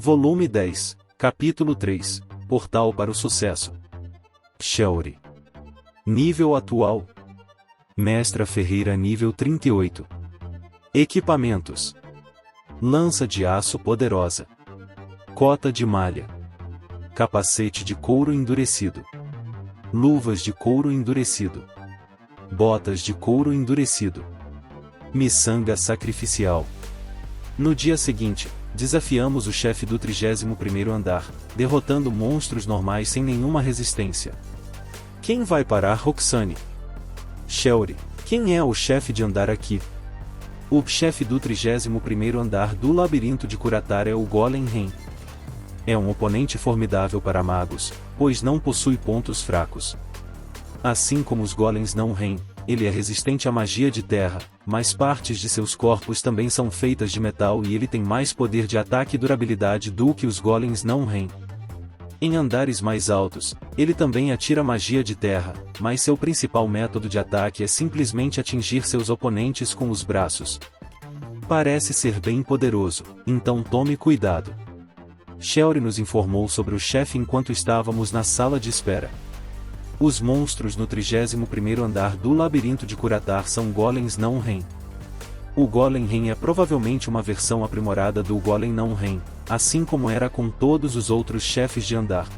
Volume 10, Capítulo 3, Portal para o Sucesso. Shelry. Nível atual. Mestra Ferreira nível 38. Equipamentos. Lança de aço poderosa. Cota de malha. Capacete de couro endurecido. Luvas de couro endurecido. Botas de couro endurecido. Miçanga sacrificial. No dia seguinte, desafiamos o chefe do 31º andar, derrotando monstros normais sem nenhuma resistência. Quem vai parar Roxane? Shelry, quem é o chefe de andar aqui? O chefe do 31º andar do labirinto de Curatar é o Golem Ren. É um oponente formidável para magos, pois não possui pontos fracos. Assim como os golems não Ren, ele é resistente à magia de terra, mas partes de seus corpos também são feitas de metal e ele tem mais poder de ataque e durabilidade do que os golems não Ren. Em andares mais altos, ele também atira magia de terra, mas seu principal método de ataque é simplesmente atingir seus oponentes com os braços. Parece ser bem poderoso, então tome cuidado. Shelry nos informou sobre o chefe enquanto estávamos na sala de espera. Os monstros no 31º andar do labirinto de Curatar são golems não Ren. O Golem Ren é provavelmente uma versão aprimorada do Golem não Ren, assim como era com todos os outros chefes de andar.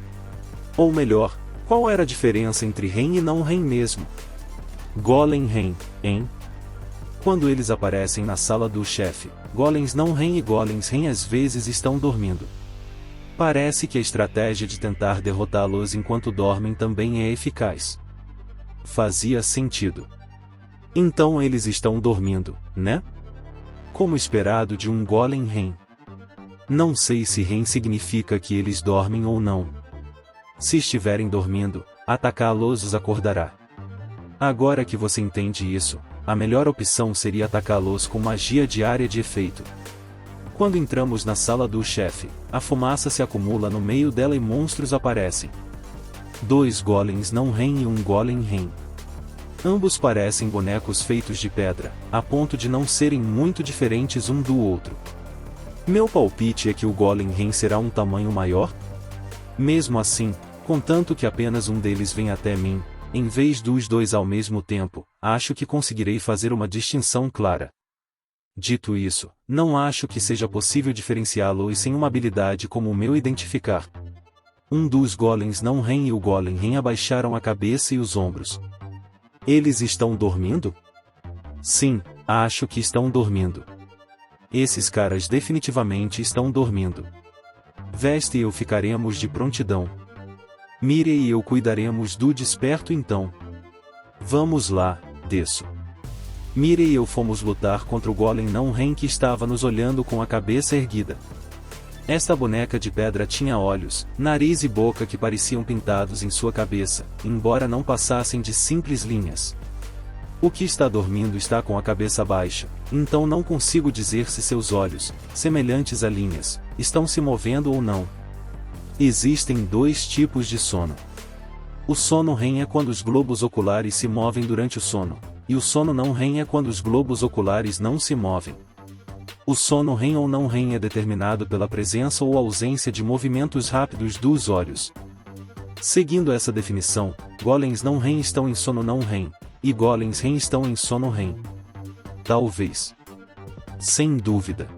Ou melhor, qual era a diferença entre Ren e não Ren mesmo? Golem Ren, hein? Quando eles aparecem na sala do chefe, golems não Ren e golems Ren às vezes estão dormindo. Parece que a estratégia de tentar derrotá-los enquanto dormem também é eficaz. Fazia sentido. Então eles estão dormindo, né? Como esperado de um Golem Ren. Não sei se Ren significa que eles dormem ou não. Se estiverem dormindo, atacá-los os acordará. Agora que você entende isso, a melhor opção seria atacá-los com magia de área de efeito. Quando entramos na sala do chefe, a fumaça se acumula no meio dela e monstros aparecem. 2 golems não Ren e um Golem Ren. Ambos parecem bonecos feitos de pedra, a ponto de não serem muito diferentes um do outro. Meu palpite é que o Golem Ren será um tamanho maior? Mesmo assim, contanto que apenas um deles venha até mim, em vez dos 2 ao mesmo tempo, acho que conseguirei fazer uma distinção clara. Dito isso, não acho que seja possível diferenciá-los sem uma habilidade como o meu identificar. Um dos golems não Ren e o Golem Ren abaixaram a cabeça e os ombros. Eles estão dormindo? Sim, acho que estão dormindo. Esses caras definitivamente estão dormindo. Veste e eu ficaremos de prontidão. Mire e eu cuidaremos do desperto então. Vamos lá, desço. Mire e eu fomos lutar contra o Golem não Ren que estava nos olhando com a cabeça erguida. Esta boneca de pedra tinha olhos, nariz e boca que pareciam pintados em sua cabeça, embora não passassem de simples linhas. O que está dormindo está com a cabeça baixa, então não consigo dizer se seus olhos, semelhantes a linhas, estão se movendo ou não. Existem 2 tipos de sono. O sono Ren é quando os globos oculares se movem durante o sono, e o sono não Ren é quando os globos oculares não se movem. O sono Ren ou não Ren é determinado pela presença ou ausência de movimentos rápidos dos olhos. Seguindo essa definição, golems não Ren estão em sono não Ren, e golems Ren estão em sono Ren. Talvez. Sem dúvida.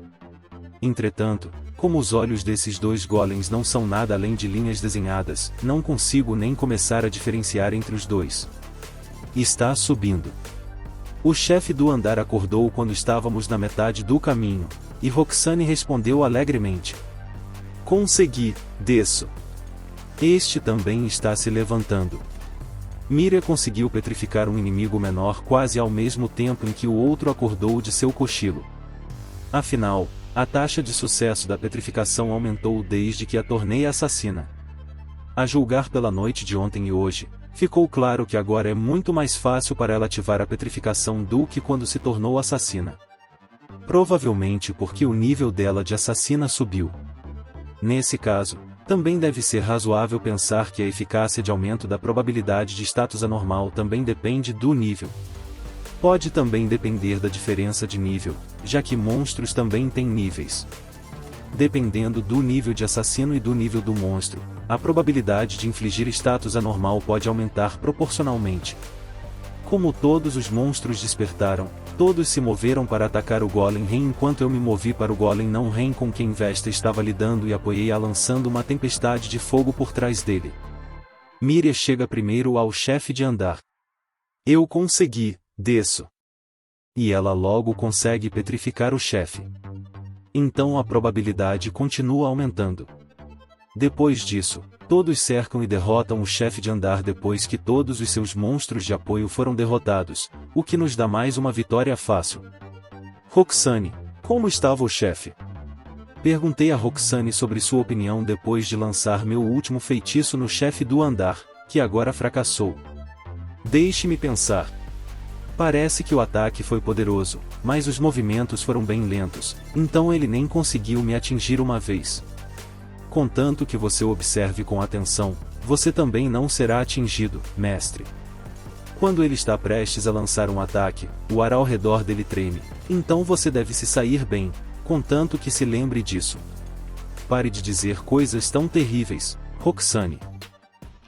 Entretanto, como os olhos desses 2 golems não são nada além de linhas desenhadas, não consigo nem começar a diferenciar entre os 2. Está subindo. O chefe do andar acordou quando estávamos na metade do caminho, e Roxane respondeu alegremente. Consegui, desço. Este também está se levantando. Mira conseguiu petrificar um inimigo menor quase ao mesmo tempo em que o outro acordou de seu cochilo. Afinal, a taxa de sucesso da petrificação aumentou desde que a tornei assassina. A julgar pela noite de ontem e hoje, ficou claro que agora é muito mais fácil para ela ativar a petrificação do que quando se tornou assassina. Provavelmente porque o nível dela de assassina subiu. Nesse caso, também deve ser razoável pensar que a eficácia de aumento da probabilidade de status anormal também depende do nível. Pode também depender da diferença de nível, já que monstros também têm níveis. Dependendo do nível de assassino e do nível do monstro, a probabilidade de infligir status anormal pode aumentar proporcionalmente. Como todos os monstros despertaram, todos se moveram para atacar o Golem Rei enquanto eu me movi para o Golem Não Rei com quem Vesta estava lidando e apoiei-a lançando uma tempestade de fogo por trás dele. Miria chega primeiro ao chefe de andar. Eu consegui, desço. E ela logo consegue petrificar o chefe. Então a probabilidade continua aumentando. Depois disso, todos cercam e derrotam o chefe de andar depois que todos os seus monstros de apoio foram derrotados, o que nos dá mais uma vitória fácil. Roxane, como estava o chefe? Perguntei a Roxane sobre sua opinião depois de lançar meu último feitiço no chefe do andar, que agora fracassou. Deixe-me pensar. Parece que o ataque foi poderoso, mas os movimentos foram bem lentos, então ele nem conseguiu me atingir uma vez. Contanto que você observe com atenção, você também não será atingido, mestre. Quando ele está prestes a lançar um ataque, o ar ao redor dele treme, então você deve se sair bem, contanto que se lembre disso. Pare de dizer coisas tão terríveis, Roxane.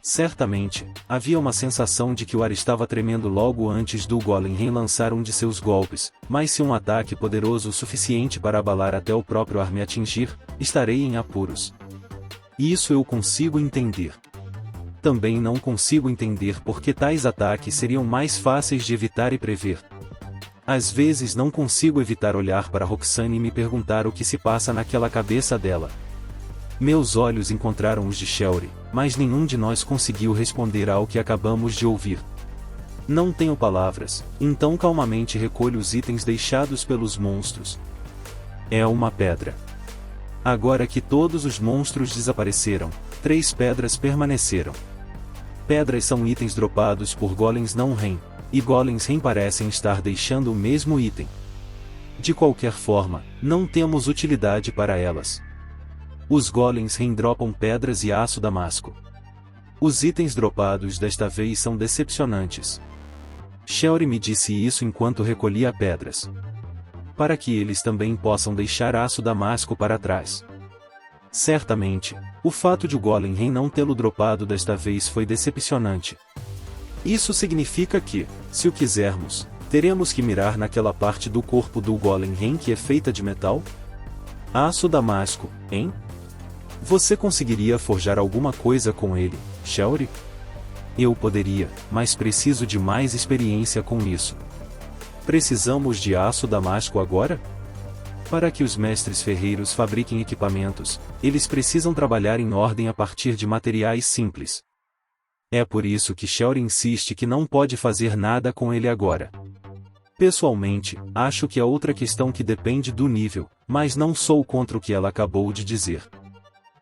Certamente, havia uma sensação de que o ar estava tremendo logo antes do Golem Rei lançar um de seus golpes, mas se um ataque poderoso o suficiente para abalar até o próprio ar me atingir, estarei em apuros. Isso eu consigo entender. Também não consigo entender por que tais ataques seriam mais fáceis de evitar e prever. Às vezes não consigo evitar olhar para Roxane e me perguntar o que se passa naquela cabeça dela. Meus olhos encontraram os de Shelry, mas nenhum de nós conseguiu responder ao que acabamos de ouvir. Não tenho palavras, então calmamente recolho os itens deixados pelos monstros. É uma pedra. Agora que todos os monstros desapareceram, 3 pedras permaneceram. Pedras são itens dropados por golems não Rei, e golems Rei parecem estar deixando o mesmo item. De qualquer forma, não temos utilidade para elas. Os golems Rei dropam pedras e aço damasco. Os itens dropados desta vez são decepcionantes. Shelry me disse isso enquanto recolhia pedras. Para que eles também possam deixar aço damasco para trás. Certamente, o fato de o Golem Rei não tê-lo dropado desta vez foi decepcionante. Isso significa que, se o quisermos, teremos que mirar naquela parte do corpo do Golem Rei que é feita de metal? Aço damasco, hein? Você conseguiria forjar alguma coisa com ele, Shelry? Eu poderia, mas preciso de mais experiência com isso. Precisamos de aço damasco agora? Para que os mestres ferreiros fabriquem equipamentos, eles precisam trabalhar em ordem a partir de materiais simples. É por isso que Shelry insiste que não pode fazer nada com ele agora. Pessoalmente, acho que é outra questão que depende do nível, mas não sou contra o que ela acabou de dizer.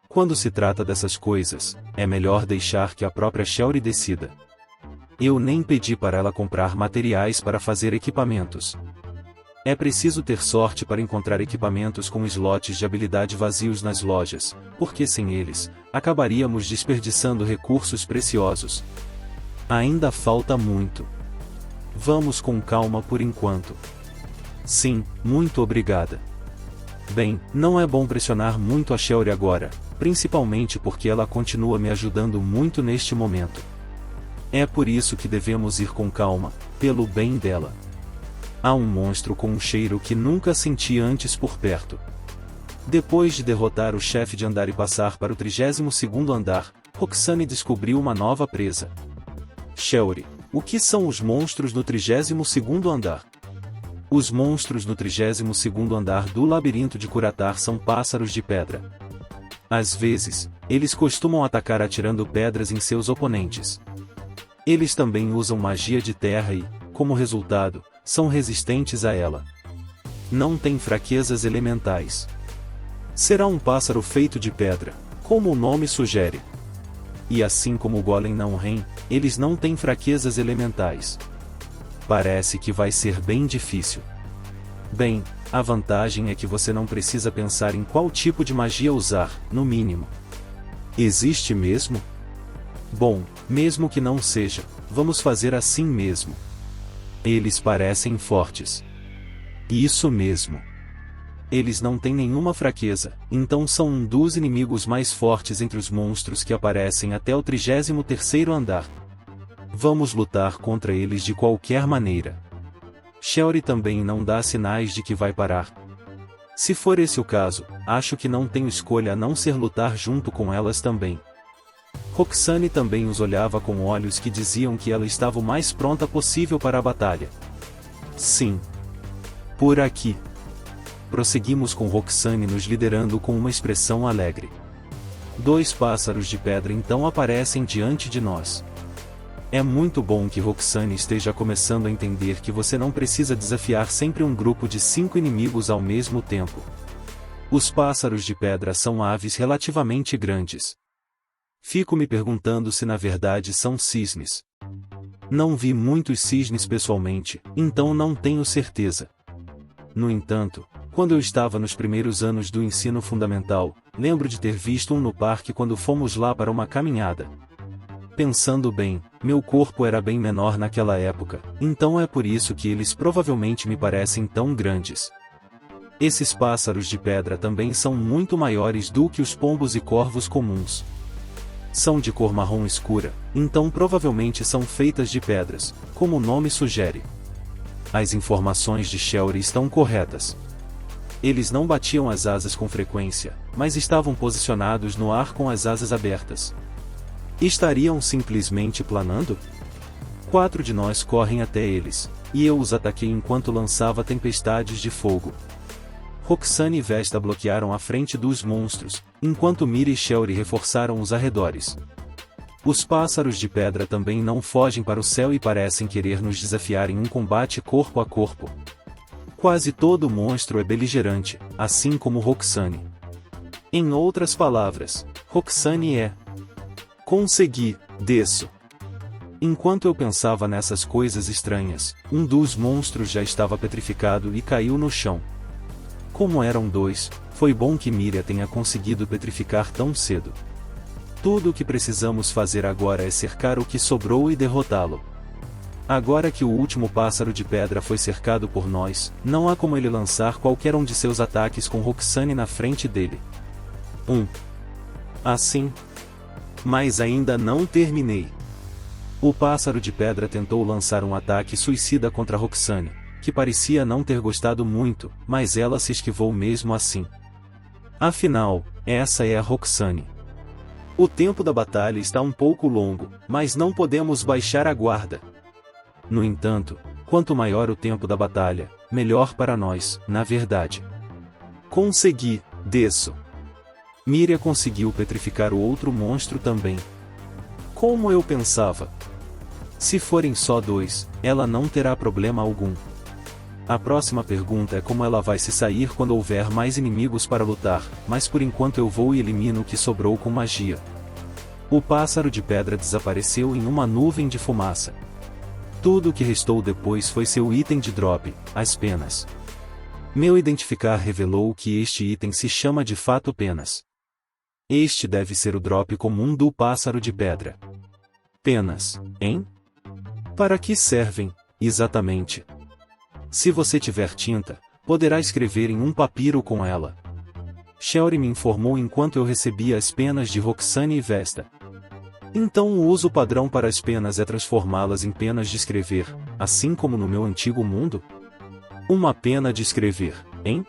Quando se trata dessas coisas, é melhor deixar que a própria Shelry decida. Eu nem pedi para ela comprar materiais para fazer equipamentos. É preciso ter sorte para encontrar equipamentos com slots de habilidade vazios nas lojas, porque sem eles, acabaríamos desperdiçando recursos preciosos. Ainda falta muito. Vamos com calma por enquanto. Sim, muito obrigada. Bem, não é bom pressionar muito a Shelry agora, principalmente porque ela continua me ajudando muito neste momento. É por isso que devemos ir com calma, pelo bem dela. Há um monstro com um cheiro que nunca senti antes por perto. Depois de derrotar o chefe de andar e passar para o 32º andar, Roxane descobriu uma nova presa. Shelry, o que são os monstros no 32º andar? Os monstros no 32º andar do labirinto de Curatar são pássaros de pedra. Às vezes, eles costumam atacar atirando pedras em seus oponentes. Eles também usam magia de terra e, como resultado, são resistentes a ela. Não têm fraquezas elementais. Será um pássaro feito de pedra, como o nome sugere. E assim como o Golem não Rei, eles não têm fraquezas elementais. Parece que vai ser bem difícil. Bem, a vantagem é que você não precisa pensar em qual tipo de magia usar, no mínimo. Existe mesmo? Bom, mesmo que não seja, vamos fazer assim mesmo. Eles parecem fortes. Isso mesmo. eles não têm nenhuma fraqueza, então são um dos inimigos mais fortes entre os monstros que aparecem até o 33º andar. Vamos lutar contra eles de qualquer maneira. Shelly também não dá sinais de que vai parar. Se for esse o caso, acho que não tenho escolha a não ser lutar junto com elas também. Roxane também os olhava com olhos que diziam que ela estava o mais pronta possível para a batalha. Sim. Por aqui. Prosseguimos com Roxane nos liderando com uma expressão alegre. 2 pássaros de pedra então aparecem diante de nós. É muito bom que Roxane esteja começando a entender que você não precisa desafiar sempre um grupo de 5 inimigos ao mesmo tempo. Os pássaros de pedra são aves relativamente grandes. Fico me perguntando se na verdade são cisnes. Não vi muitos cisnes pessoalmente, então não tenho certeza. No entanto, quando eu estava nos primeiros anos do ensino fundamental, lembro de ter visto um no parque quando fomos lá para uma caminhada. Pensando bem, meu corpo era bem menor naquela época, então é por isso que eles provavelmente me parecem tão grandes. Esses pássaros de pedra também são muito maiores do que os pombos e corvos comuns. São de cor marrom escura, então provavelmente são feitas de pedras, como o nome sugere. As informações de Shelly estão corretas. Eles não batiam as asas com frequência, mas estavam posicionados no ar com as asas abertas. Estariam simplesmente planando? 4 de nós correm até eles, e eu os ataquei enquanto lançava tempestades de fogo. Roxane e Vesta bloquearam a frente dos monstros, enquanto Mira e Shelly reforçaram os arredores. Os pássaros de pedra também não fogem para o céu e parecem querer nos desafiar em um combate corpo a corpo. Quase todo monstro é beligerante, assim como Roxane. Em outras palavras, Roxane é... Consegui, desço. Enquanto eu pensava nessas coisas estranhas, um dos monstros já estava petrificado e caiu no chão. Como eram 2, foi bom que Mira tenha conseguido petrificar tão cedo. Tudo o que precisamos fazer agora é cercar o que sobrou e derrotá-lo. Agora que o último pássaro de pedra foi cercado por nós, não há como ele lançar qualquer um de seus ataques com Roxane na frente dele. Assim. Mas ainda não terminei. O pássaro de pedra tentou lançar um ataque suicida contra Roxane, que parecia não ter gostado muito, mas ela se esquivou mesmo assim. Afinal, essa é a Roxane. O tempo da batalha está um pouco longo, mas não podemos baixar a guarda. No entanto, quanto maior o tempo da batalha, melhor para nós, na verdade. Consegui, desço. Mira conseguiu petrificar o outro monstro também. Como eu pensava. Se forem só 2, ela não terá problema algum. A próxima pergunta é como ela vai se sair quando houver mais inimigos para lutar, mas por enquanto eu vou e elimino o que sobrou com magia. O pássaro de pedra desapareceu em uma nuvem de fumaça. Tudo o que restou depois foi seu item de drop, as penas. Meu identificar revelou que este item se chama de fato penas. Este deve ser o drop comum do pássaro de pedra. Penas, hein? Para que servem, exatamente? Se você tiver tinta, poderá escrever em um papiro com ela. Shelly me informou enquanto eu recebia as penas de Roxane e Vesta. Então o uso padrão para as penas é transformá-las em penas de escrever, assim como no meu antigo mundo? Uma pena de escrever, hein?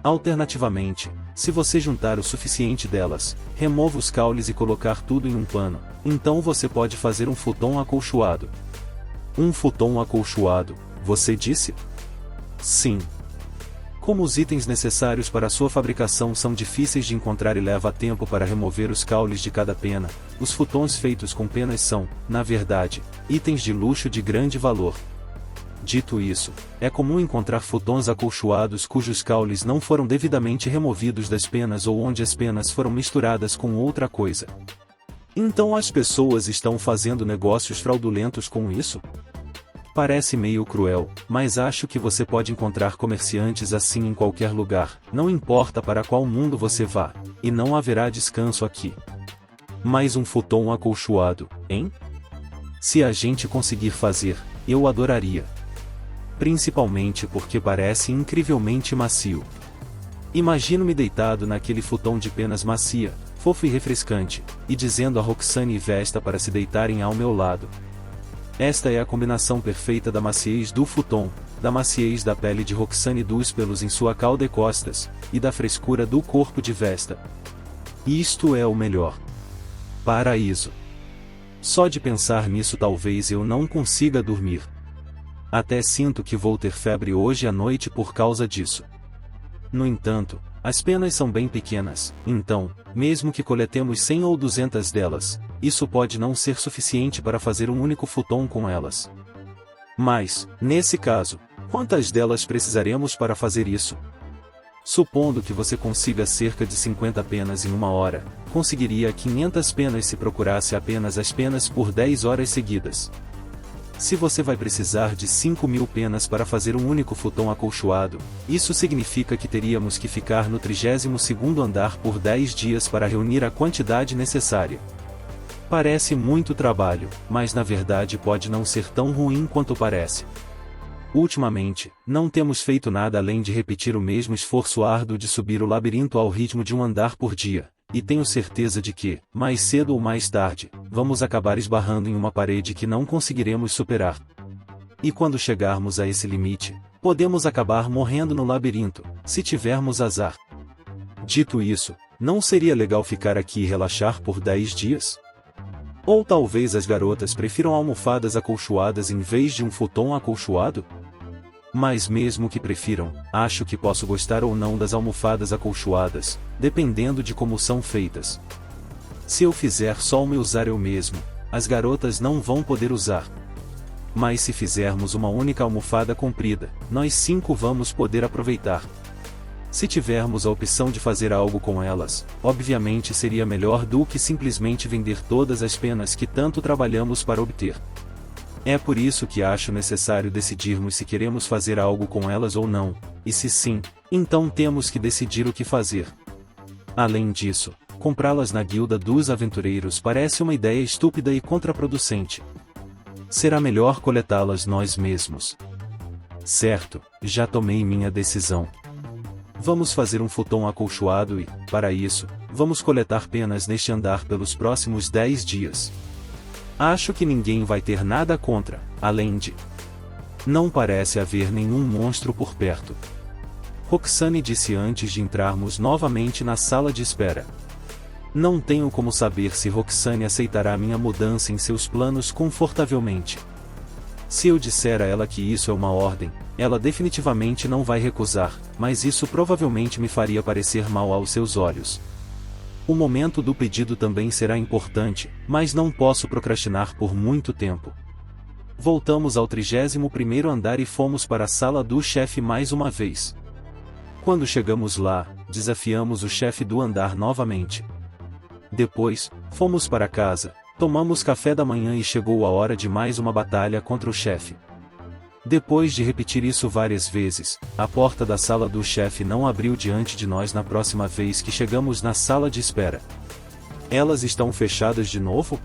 Alternativamente, se você juntar o suficiente delas, remova os caules e colocar tudo em um pano, então você pode fazer um futon acolchoado. Um futon acolchoado, você disse? Sim. Como os itens necessários para sua fabricação são difíceis de encontrar e leva tempo para remover os caules de cada pena, os futons feitos com penas são, na verdade, itens de luxo de grande valor. Dito isso, é comum encontrar futons acolchoados cujos caules não foram devidamente removidos das penas ou onde as penas foram misturadas com outra coisa. Então as pessoas estão fazendo negócios fraudulentos com isso? Parece meio cruel, mas acho que você pode encontrar comerciantes assim em qualquer lugar, não importa para qual mundo você vá, e não haverá descanso aqui. Mais um futon acolchoado, hein? Se a gente conseguir fazer, eu adoraria. Principalmente porque parece incrivelmente macio. Imagino-me deitado naquele futon de penas macia, fofo e refrescante, e dizendo a Roxane e Vesta para se deitarem ao meu lado. Esta é a combinação perfeita da maciez do futon, da maciez da pele de Roxane e dos pelos em sua cauda e costas, e da frescura do corpo de Vesta. Isto é o melhor. Paraíso. Só de pensar nisso talvez eu não consiga dormir. Até sinto que vou ter febre hoje à noite por causa disso. No entanto, as penas são bem pequenas, então, mesmo que coletemos 100 ou 200 delas, isso pode não ser suficiente para fazer um único futon com elas. Mas, nesse caso, quantas delas precisaremos para fazer isso? Supondo que você consiga cerca de 50 penas em 1 hora, conseguiria 500 penas se procurasse apenas as penas por 10 horas seguidas. Se você vai precisar de 5.000 penas para fazer um único futon acolchoado, isso significa que teríamos que ficar no 32º andar por 10 dias para reunir a quantidade necessária. Parece muito trabalho, mas na verdade pode não ser tão ruim quanto parece. Ultimamente, não temos feito nada além de repetir o mesmo esforço árduo de subir o labirinto ao ritmo de 1 andar por dia. E tenho certeza de que, mais cedo ou mais tarde, vamos acabar esbarrando em uma parede que não conseguiremos superar. E quando chegarmos a esse limite, podemos acabar morrendo no labirinto, se tivermos azar. Dito isso, não seria legal ficar aqui e relaxar por 10 dias? Ou talvez as garotas prefiram almofadas acolchoadas em vez de um futon acolchoado? Mas mesmo que prefiram, acho que posso gostar ou não das almofadas acolchoadas, dependendo de como são feitas. Se eu fizer só uma e usar eu mesmo, as garotas não vão poder usar. Mas se fizermos uma única almofada comprida, nós 5 vamos poder aproveitar. Se tivermos a opção de fazer algo com elas, obviamente seria melhor do que simplesmente vender todas as penas que tanto trabalhamos para obter. É por isso que acho necessário decidirmos se queremos fazer algo com elas ou não, e se sim, então temos que decidir o que fazer. Além disso, comprá-las na guilda dos aventureiros parece uma ideia estúpida e contraproducente. Será melhor coletá-las nós mesmos. Certo, já tomei minha decisão. Vamos fazer um futon acolchoado e, para isso, vamos coletar penas neste andar pelos próximos 10 dias. Acho que ninguém vai ter nada contra, além de... Não parece haver nenhum monstro por perto. Roxane disse antes de entrarmos novamente na sala de espera. Não tenho como saber se Roxane aceitará minha mudança em seus planos confortavelmente. Se eu disser a ela que isso é uma ordem, ela definitivamente não vai recusar, mas isso provavelmente me faria parecer mal aos seus olhos. O momento do pedido também será importante, mas não posso procrastinar por muito tempo. Voltamos ao 31º andar e fomos para a sala do chefe mais uma vez. Quando chegamos lá, desafiamos o chefe do andar novamente. Depois, fomos para casa, tomamos café da manhã e chegou a hora de mais uma batalha contra o chefe. Depois de repetir isso várias vezes, a porta da sala do chefe não abriu diante de nós na próxima vez que chegamos na sala de espera. Elas estão fechadas de novo?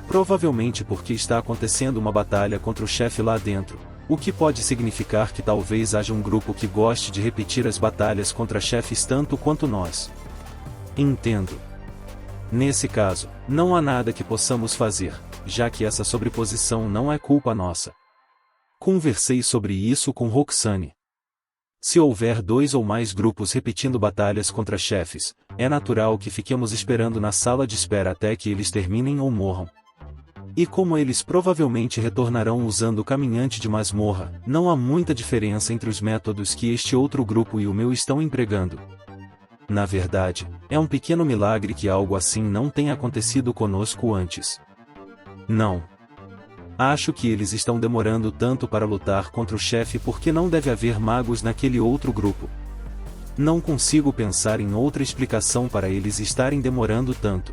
Provavelmente porque está acontecendo uma batalha contra o chefe lá dentro, o que pode significar que talvez haja um grupo que goste de repetir as batalhas contra chefes tanto quanto nós. Entendo. Nesse caso, não há nada que possamos fazer, já que essa sobreposição não é culpa nossa. Conversei sobre isso com Roxane. Se houver 2 ou mais grupos repetindo batalhas contra chefes, é natural que fiquemos esperando na sala de espera até que eles terminem ou morram. E como eles provavelmente retornarão usando o caminhante de masmorra, não há muita diferença entre os métodos que este outro grupo e o meu estão empregando. Na verdade, é um pequeno milagre que algo assim não tenha acontecido conosco antes. Não. Acho que eles estão demorando tanto para lutar contra o chefe porque não deve haver magos naquele outro grupo. Não consigo pensar em outra explicação para eles estarem demorando tanto.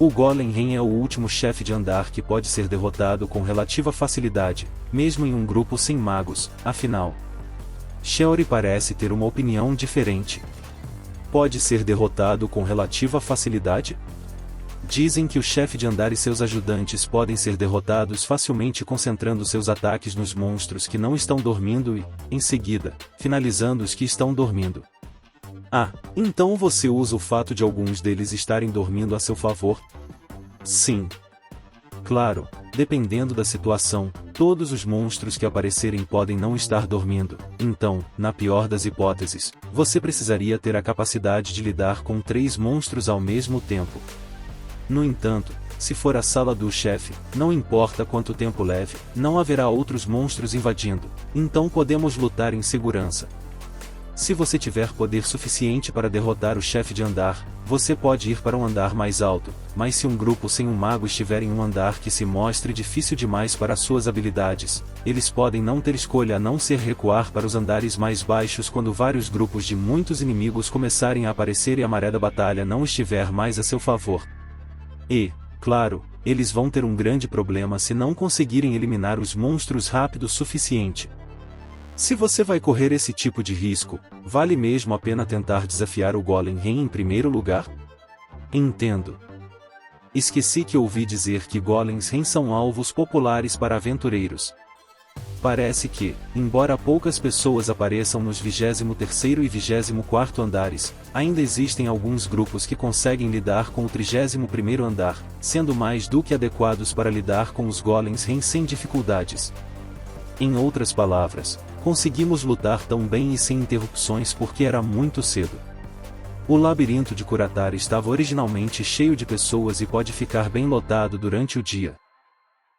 O Golem Ren é o último chefe de andar que pode ser derrotado com relativa facilidade, mesmo em um grupo sem magos, afinal. Sheori parece ter uma opinião diferente. Pode ser derrotado com relativa facilidade? Dizem que o chefe de andar e seus ajudantes podem ser derrotados facilmente concentrando seus ataques nos monstros que não estão dormindo e, em seguida, finalizando os que estão dormindo. Ah, então você usa o fato de alguns deles estarem dormindo a seu favor? Sim. Claro, dependendo da situação, todos os monstros que aparecerem podem não estar dormindo, então, na pior das hipóteses, você precisaria ter a capacidade de lidar com 3 monstros ao mesmo tempo. No entanto, se for a sala do chefe, não importa quanto tempo leve, não haverá outros monstros invadindo, então podemos lutar em segurança. Se você tiver poder suficiente para derrotar o chefe de andar, você pode ir para um andar mais alto, mas se um grupo sem um mago estiver em um andar que se mostre difícil demais para suas habilidades, eles podem não ter escolha a não ser recuar para os andares mais baixos quando vários grupos de muitos inimigos começarem a aparecer e a maré da batalha não estiver mais a seu favor. E, claro, eles vão ter um grande problema se não conseguirem eliminar os monstros rápido o suficiente. Se você vai correr esse tipo de risco, vale mesmo a pena tentar desafiar o Golem Ren em primeiro lugar? Entendo. Esqueci que ouvi dizer que Golems Ren são alvos populares para aventureiros. Parece que, embora poucas pessoas apareçam nos 23º e 24º andares, ainda existem alguns grupos que conseguem lidar com o 31º andar, sendo mais do que adequados para lidar com os Golems Ren sem dificuldades. Em outras palavras, conseguimos lutar tão bem e sem interrupções porque era muito cedo. O labirinto de Curatar estava originalmente cheio de pessoas e pode ficar bem lotado durante o dia.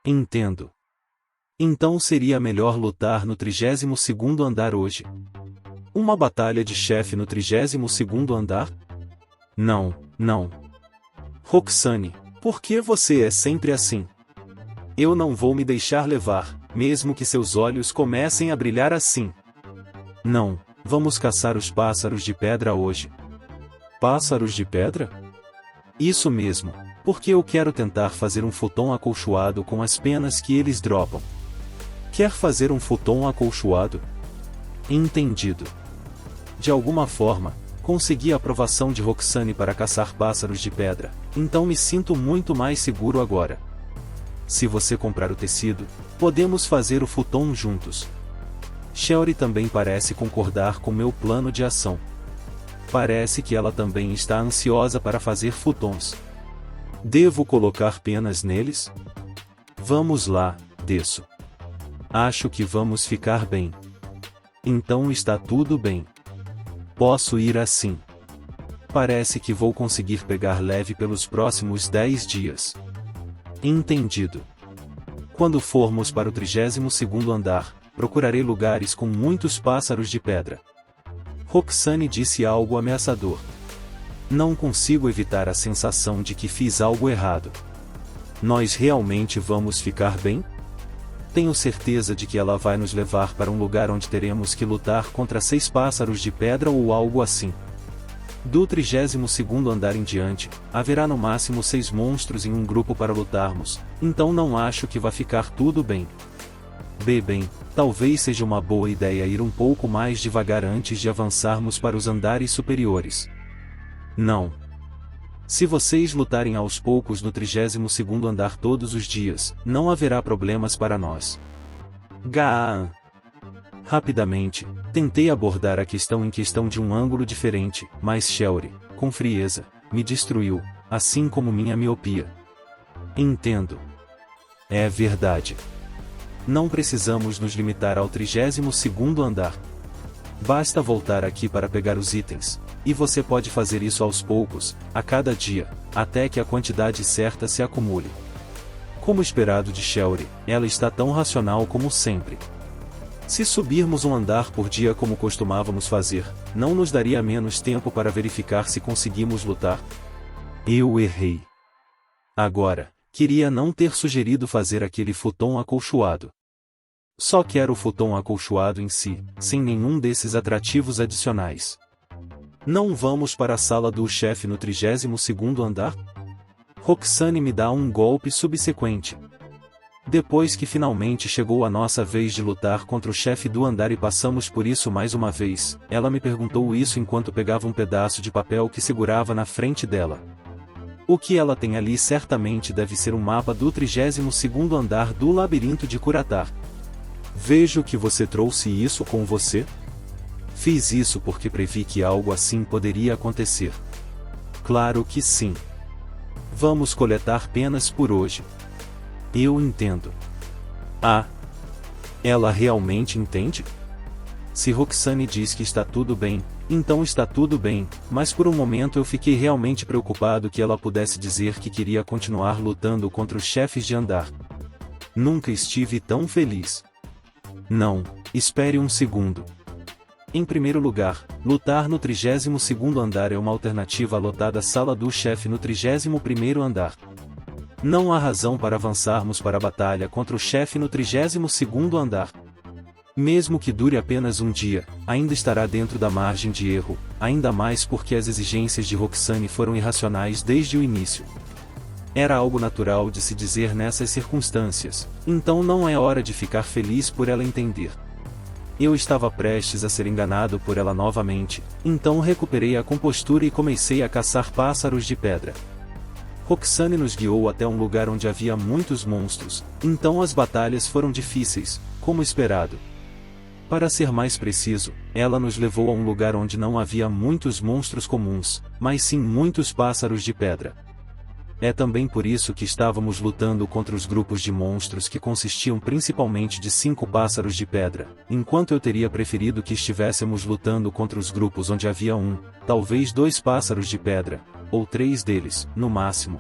Entendo. Então seria melhor lutar no 32º andar hoje. Uma batalha de chefe no 32º andar? Não, não. Roxane, por que você é sempre assim? Eu não vou me deixar levar, mesmo que seus olhos comecem a brilhar assim. Não, vamos caçar os pássaros de pedra hoje. Pássaros de pedra? Isso mesmo, porque eu quero tentar fazer um futon acolchoado com as penas que eles dropam. Quer fazer um futon acolchoado? Entendido. De alguma forma, consegui a aprovação de Roxane para caçar pássaros de pedra, então me sinto muito mais seguro agora. Se você comprar o tecido, podemos fazer o futon juntos. Shelly também parece concordar com meu plano de ação. Parece que ela também está ansiosa para fazer futons. Devo colocar penas neles? Vamos lá, desço. Acho que vamos ficar bem. Então está tudo bem. Posso ir assim. Parece que vou conseguir pegar leve pelos próximos 10 dias. Entendido. Quando formos para o 32º andar, procurarei lugares com muitos pássaros de pedra. Roxane disse algo ameaçador. Não consigo evitar a sensação de que fiz algo errado. Nós realmente vamos ficar bem? Tenho certeza de que ela vai nos levar para um lugar onde teremos que lutar contra 6 pássaros de pedra ou algo assim. Do 32º andar em diante, haverá no máximo 6 monstros em um grupo para lutarmos, então não acho que vai ficar tudo bem. Bem, talvez seja uma boa ideia ir um pouco mais devagar antes de avançarmos para os andares superiores. Não. Se vocês lutarem aos poucos no 32º andar todos os dias, não haverá problemas para nós. Gaan. Rapidamente, tentei abordar a questão de um ângulo diferente, mas Shelly, com frieza, me destruiu, assim como minha miopia. Entendo. É verdade. Não precisamos nos limitar ao 32º andar. Basta voltar aqui para pegar os itens, e você pode fazer isso aos poucos, a cada dia, até que a quantidade certa se acumule. Como esperado de Shelly, ela está tão racional como sempre. Se subirmos um andar por dia como costumávamos fazer, não nos daria menos tempo para verificar se conseguimos lutar? Eu errei. Agora, queria não ter sugerido fazer aquele futon acolchoado. Só quero o futon acolchoado em si, sem nenhum desses atrativos adicionais. Não vamos para a sala do chefe no 32º andar? Roxane me dá um golpe subsequente. Depois que finalmente chegou a nossa vez de lutar contra o chefe do andar e passamos por isso mais uma vez, ela me perguntou isso enquanto pegava um pedaço de papel que segurava na frente dela. O que ela tem ali certamente deve ser um mapa do 32º andar do labirinto de Curatar. Vejo que você trouxe isso com você? Fiz isso porque previ que algo assim poderia acontecer. Claro que sim. Vamos coletar penas por hoje. Eu entendo. Ah. Ela realmente entende? Se Roxane diz que está tudo bem, então está tudo bem, mas por um momento eu fiquei realmente preocupado que ela pudesse dizer que queria continuar lutando contra os chefes de andar. Nunca estive tão feliz. Não, espere um segundo. Em primeiro lugar, lutar no 32º andar é uma alternativa à lotada sala do chefe no 31º andar. Não há razão para avançarmos para a batalha contra o chefe no 32º andar. Mesmo que dure apenas um dia, ainda estará dentro da margem de erro, ainda mais porque as exigências de Roxane foram irracionais desde o início. Era algo natural de se dizer nessas circunstâncias, então não é hora de ficar feliz por ela entender. Eu estava prestes a ser enganado por ela novamente, então recuperei a compostura e comecei a caçar pássaros de pedra. Roxane nos guiou até um lugar onde havia muitos monstros, então as batalhas foram difíceis, como esperado. Para ser mais preciso, ela nos levou a um lugar onde não havia muitos monstros comuns, mas sim muitos pássaros de pedra. É também por isso que estávamos lutando contra os grupos de monstros que consistiam principalmente de 5 pássaros de pedra, enquanto eu teria preferido que estivéssemos lutando contra os grupos onde havia talvez 2 pássaros de pedra, ou 3 deles, no máximo.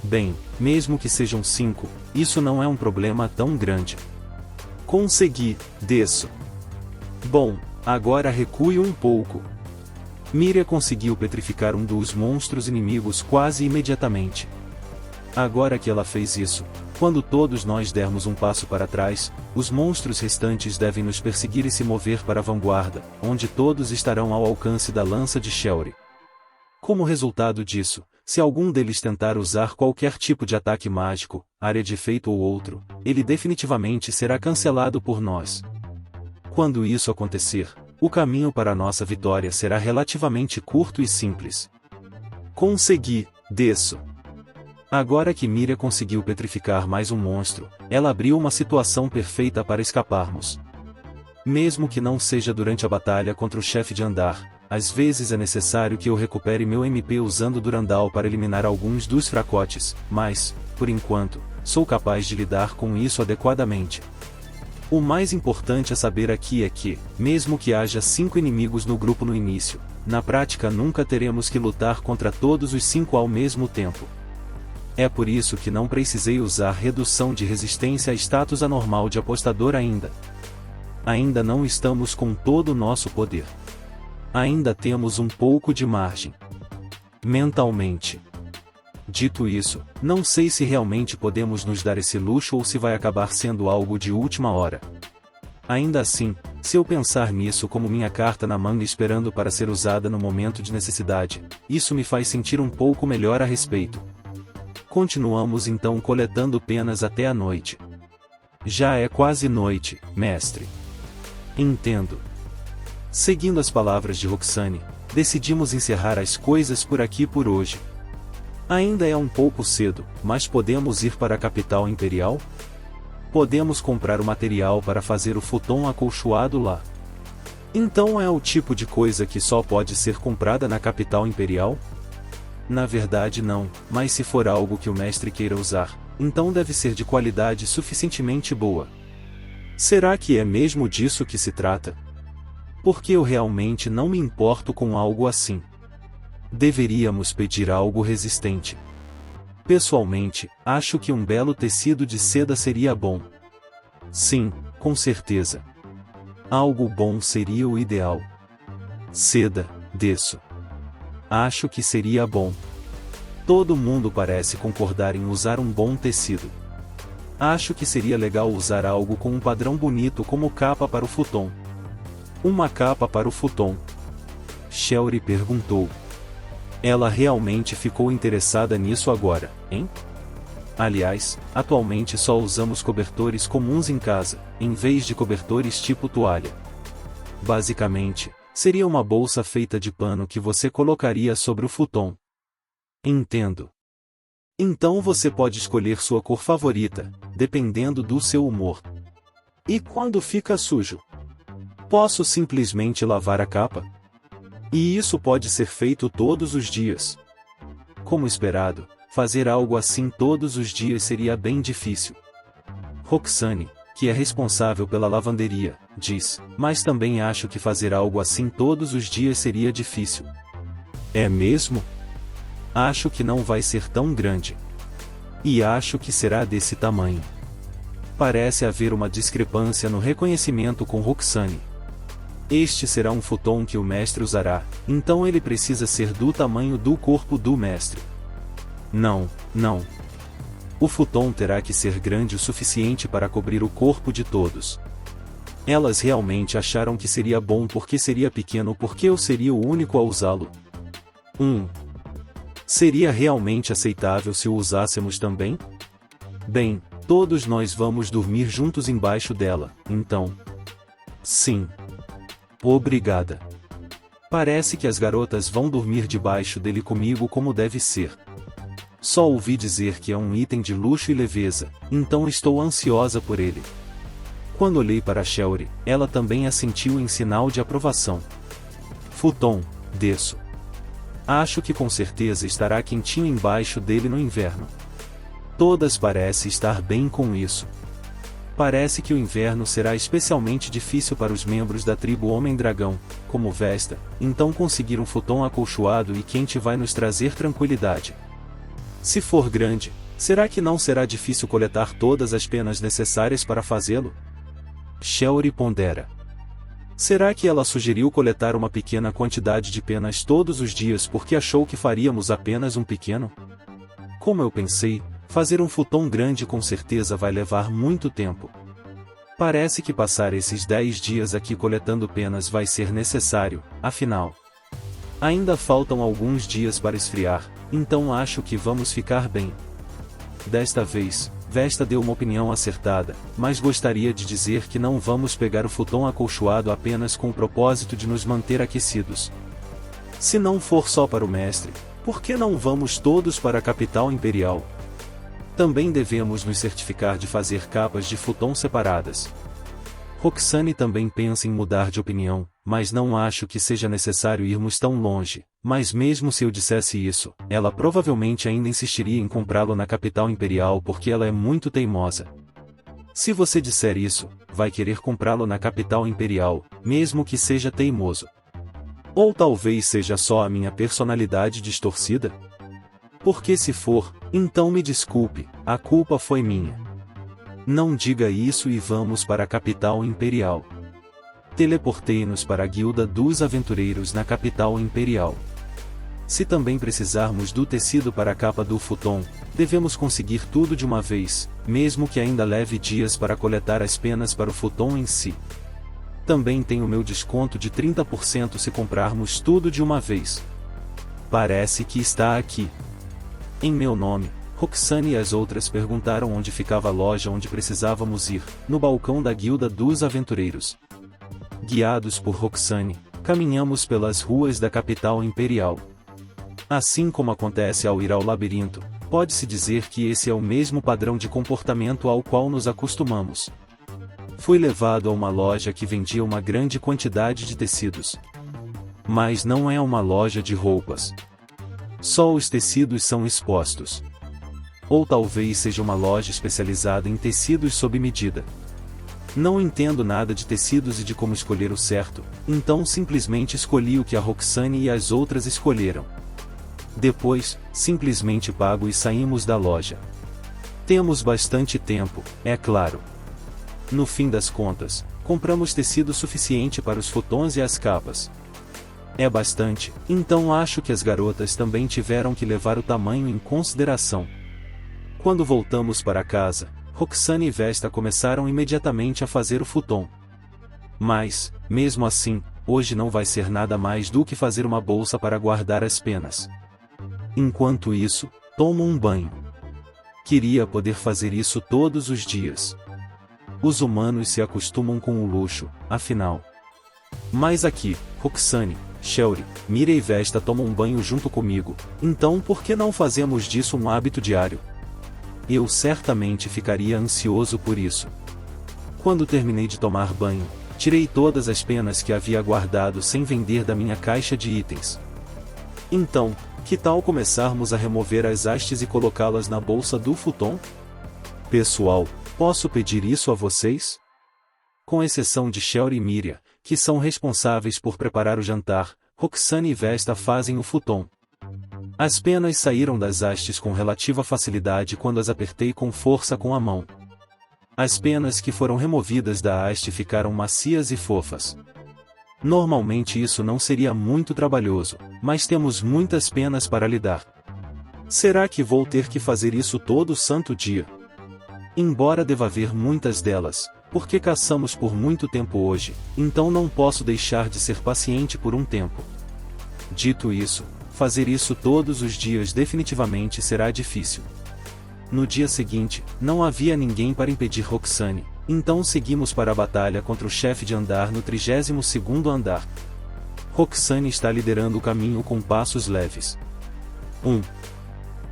Bem, mesmo que sejam 5, isso não é um problema tão grande. Consegui, desço. Bom, agora recue um pouco. Miriam conseguiu petrificar um dos monstros inimigos quase imediatamente. Agora que ela fez isso, quando todos nós dermos um passo para trás, os monstros restantes devem nos perseguir e se mover para a vanguarda, onde todos estarão ao alcance da lança de Shelry. Como resultado disso, se algum deles tentar usar qualquer tipo de ataque mágico, área de efeito ou outro, ele definitivamente será cancelado por nós. Quando isso acontecer, o caminho para a nossa vitória será relativamente curto e simples. Consegui, desço. Agora que Miriam conseguiu petrificar mais um monstro, ela abriu uma situação perfeita para escaparmos. Mesmo que não seja durante a batalha contra o chefe de andar, às vezes é necessário que eu recupere meu MP usando Durandal para eliminar alguns dos fracotes, mas, por enquanto, sou capaz de lidar com isso adequadamente. O mais importante a saber aqui é que, mesmo que haja 5 inimigos no grupo no início, na prática nunca teremos que lutar contra todos os 5 ao mesmo tempo. É por isso que não precisei usar redução de resistência a status anormal de apostador ainda. Ainda não estamos com todo o nosso poder. Ainda temos um pouco de margem. Mentalmente. Dito isso, não sei se realmente podemos nos dar esse luxo ou se vai acabar sendo algo de última hora. Ainda assim, se eu pensar nisso como minha carta na manga esperando para ser usada no momento de necessidade, isso me faz sentir um pouco melhor a respeito. Continuamos então coletando penas até a noite. Já é quase noite, mestre. Entendo. Seguindo as palavras de Roxane, decidimos encerrar as coisas por aqui por hoje. Ainda é um pouco cedo, mas podemos ir para a capital imperial? Podemos comprar o material para fazer o futon acolchoado lá. Então é o tipo de coisa que só pode ser comprada na capital imperial? Na verdade não, mas se for algo que o mestre queira usar, então deve ser de qualidade suficientemente boa. Será que é mesmo disso que se trata? Porque eu realmente não me importo com algo assim. Deveríamos pedir algo resistente. Pessoalmente, acho que um belo tecido de seda seria bom. Sim, com certeza. Algo bom seria o ideal. Seda, desço. Acho que seria bom. Todo mundo parece concordar em usar um bom tecido. Acho que seria legal usar algo com um padrão bonito como capa para o futon. Uma capa para o futon? Shelry perguntou. Ela realmente ficou interessada nisso agora, hein? Aliás, atualmente só usamos cobertores comuns em casa, em vez de cobertores tipo toalha. Basicamente, seria uma bolsa feita de pano que você colocaria sobre o futon. Entendo. Então você pode escolher sua cor favorita, dependendo do seu humor. E quando fica sujo? Posso simplesmente lavar a capa? E isso pode ser feito todos os dias. Como esperado, fazer algo assim todos os dias seria bem difícil. Roxane, que é responsável pela lavanderia, diz, mas também acho que fazer algo assim todos os dias seria difícil. É mesmo? Acho que não vai ser tão grande. E acho que será desse tamanho. Parece haver uma discrepância no reconhecimento com Roxane. Este será um futon que o mestre usará, então ele precisa ser do tamanho do corpo do mestre. Não. O futon terá que ser grande o suficiente para cobrir o corpo de todos. Elas realmente acharam que seria bom porque seria pequeno porque eu seria o único a usá-lo. Seria realmente aceitável se o usássemos também? Bem, todos nós vamos dormir juntos embaixo dela, então. Sim. Obrigada. Parece que as garotas vão dormir debaixo dele comigo como deve ser. Só ouvi dizer que é um item de luxo e leveza, então estou ansiosa por ele. Quando olhei para Shelly, ela também assentiu em sinal de aprovação. Futon, desço. Acho que com certeza estará quentinho embaixo dele no inverno. Todas parecem estar bem com isso. Parece que o inverno será especialmente difícil para os membros da tribo Homem-Dragão, como Vesta, então conseguir um futon acolchoado e quente vai nos trazer tranquilidade. Se for grande, será que não será difícil coletar todas as penas necessárias para fazê-lo? Shelly pondera. Será que ela sugeriu coletar uma pequena quantidade de penas todos os dias porque achou que faríamos apenas um pequeno? Como eu pensei, fazer um futon grande com certeza vai levar muito tempo. Parece que passar esses 10 dias aqui coletando penas vai ser necessário, afinal. Ainda faltam alguns dias para esfriar, então acho que vamos ficar bem. Desta vez, Vesta deu uma opinião acertada, mas gostaria de dizer que não vamos pegar o futon acolchoado apenas com o propósito de nos manter aquecidos. Se não for só para o mestre, por que não vamos todos para a capital imperial? Também devemos nos certificar de fazer capas de futon separadas. Roxane também pensa em mudar de opinião, mas não acho que seja necessário irmos tão longe, mas mesmo se eu dissesse isso, ela provavelmente ainda insistiria em comprá-lo na capital imperial porque ela é muito teimosa. Se você disser isso, vai querer comprá-lo na capital imperial, mesmo que seja teimoso. Ou talvez seja só a minha personalidade distorcida? Porque se for, então me desculpe, a culpa foi minha. Não diga isso e vamos para a capital imperial. Teleportei-nos para a guilda dos aventureiros na capital imperial. Se também precisarmos do tecido para a capa do futon, devemos conseguir tudo de uma vez, mesmo que ainda leve dias para coletar as penas para o futon em si. Também tem o meu desconto de 30% se comprarmos tudo de uma vez. Parece que está aqui. Em meu nome, Roxane e as outras perguntaram onde ficava a loja onde precisávamos ir, no balcão da guilda dos aventureiros. Guiados por Roxane, caminhamos pelas ruas da capital imperial. Assim como acontece ao ir ao labirinto, pode-se dizer que esse é o mesmo padrão de comportamento ao qual nos acostumamos. Fui levado a uma loja que vendia uma grande quantidade de tecidos. Mas não é uma loja de roupas. Só os tecidos são expostos. Ou talvez seja uma loja especializada em tecidos sob medida. Não entendo nada de tecidos e de como escolher o certo, então simplesmente escolhi o que a Roxane e as outras escolheram. Depois, simplesmente pago e saímos da loja. Temos bastante tempo, é claro. No fim das contas, compramos tecido suficiente para os futons e as capas. É bastante, então acho que as garotas também tiveram que levar o tamanho em consideração. Quando voltamos para casa, Roxane e Vesta começaram imediatamente a fazer o futon. Mas, mesmo assim, hoje não vai ser nada mais do que fazer uma bolsa para guardar as penas. Enquanto isso, tomo um banho. Queria poder fazer isso todos os dias. Os humanos se acostumam com o luxo, afinal. Mas aqui, Roxane, Shelly, Mira e Vesta tomam um banho junto comigo, então por que não fazemos disso um hábito diário? Eu certamente ficaria ansioso por isso. Quando terminei de tomar banho, Tirei todas as penas que havia guardado sem vender da minha caixa de itens. Então, que tal começarmos a remover as hastes e colocá-las na bolsa do futon? Pessoal, posso pedir isso a vocês? Com exceção de Shelly e Miriam, que são responsáveis por preparar o jantar, Roxane e Vesta fazem o futon. As penas saíram das hastes com relativa facilidade quando as apertei com força com a mão. As penas que foram removidas da haste ficaram macias e fofas. Normalmente isso não seria muito trabalhoso, mas temos muitas penas para lidar. Será que vou ter que fazer isso todo santo dia? Embora deva haver muitas delas, porque caçamos por muito tempo hoje, então não posso deixar de ser paciente por um tempo. Dito isso, fazer isso todos os dias definitivamente será difícil. No dia seguinte, não havia ninguém para impedir Roxane, então seguimos para a batalha contra o chefe de andar no 32º andar. Roxane está liderando o caminho com passos leves. 1.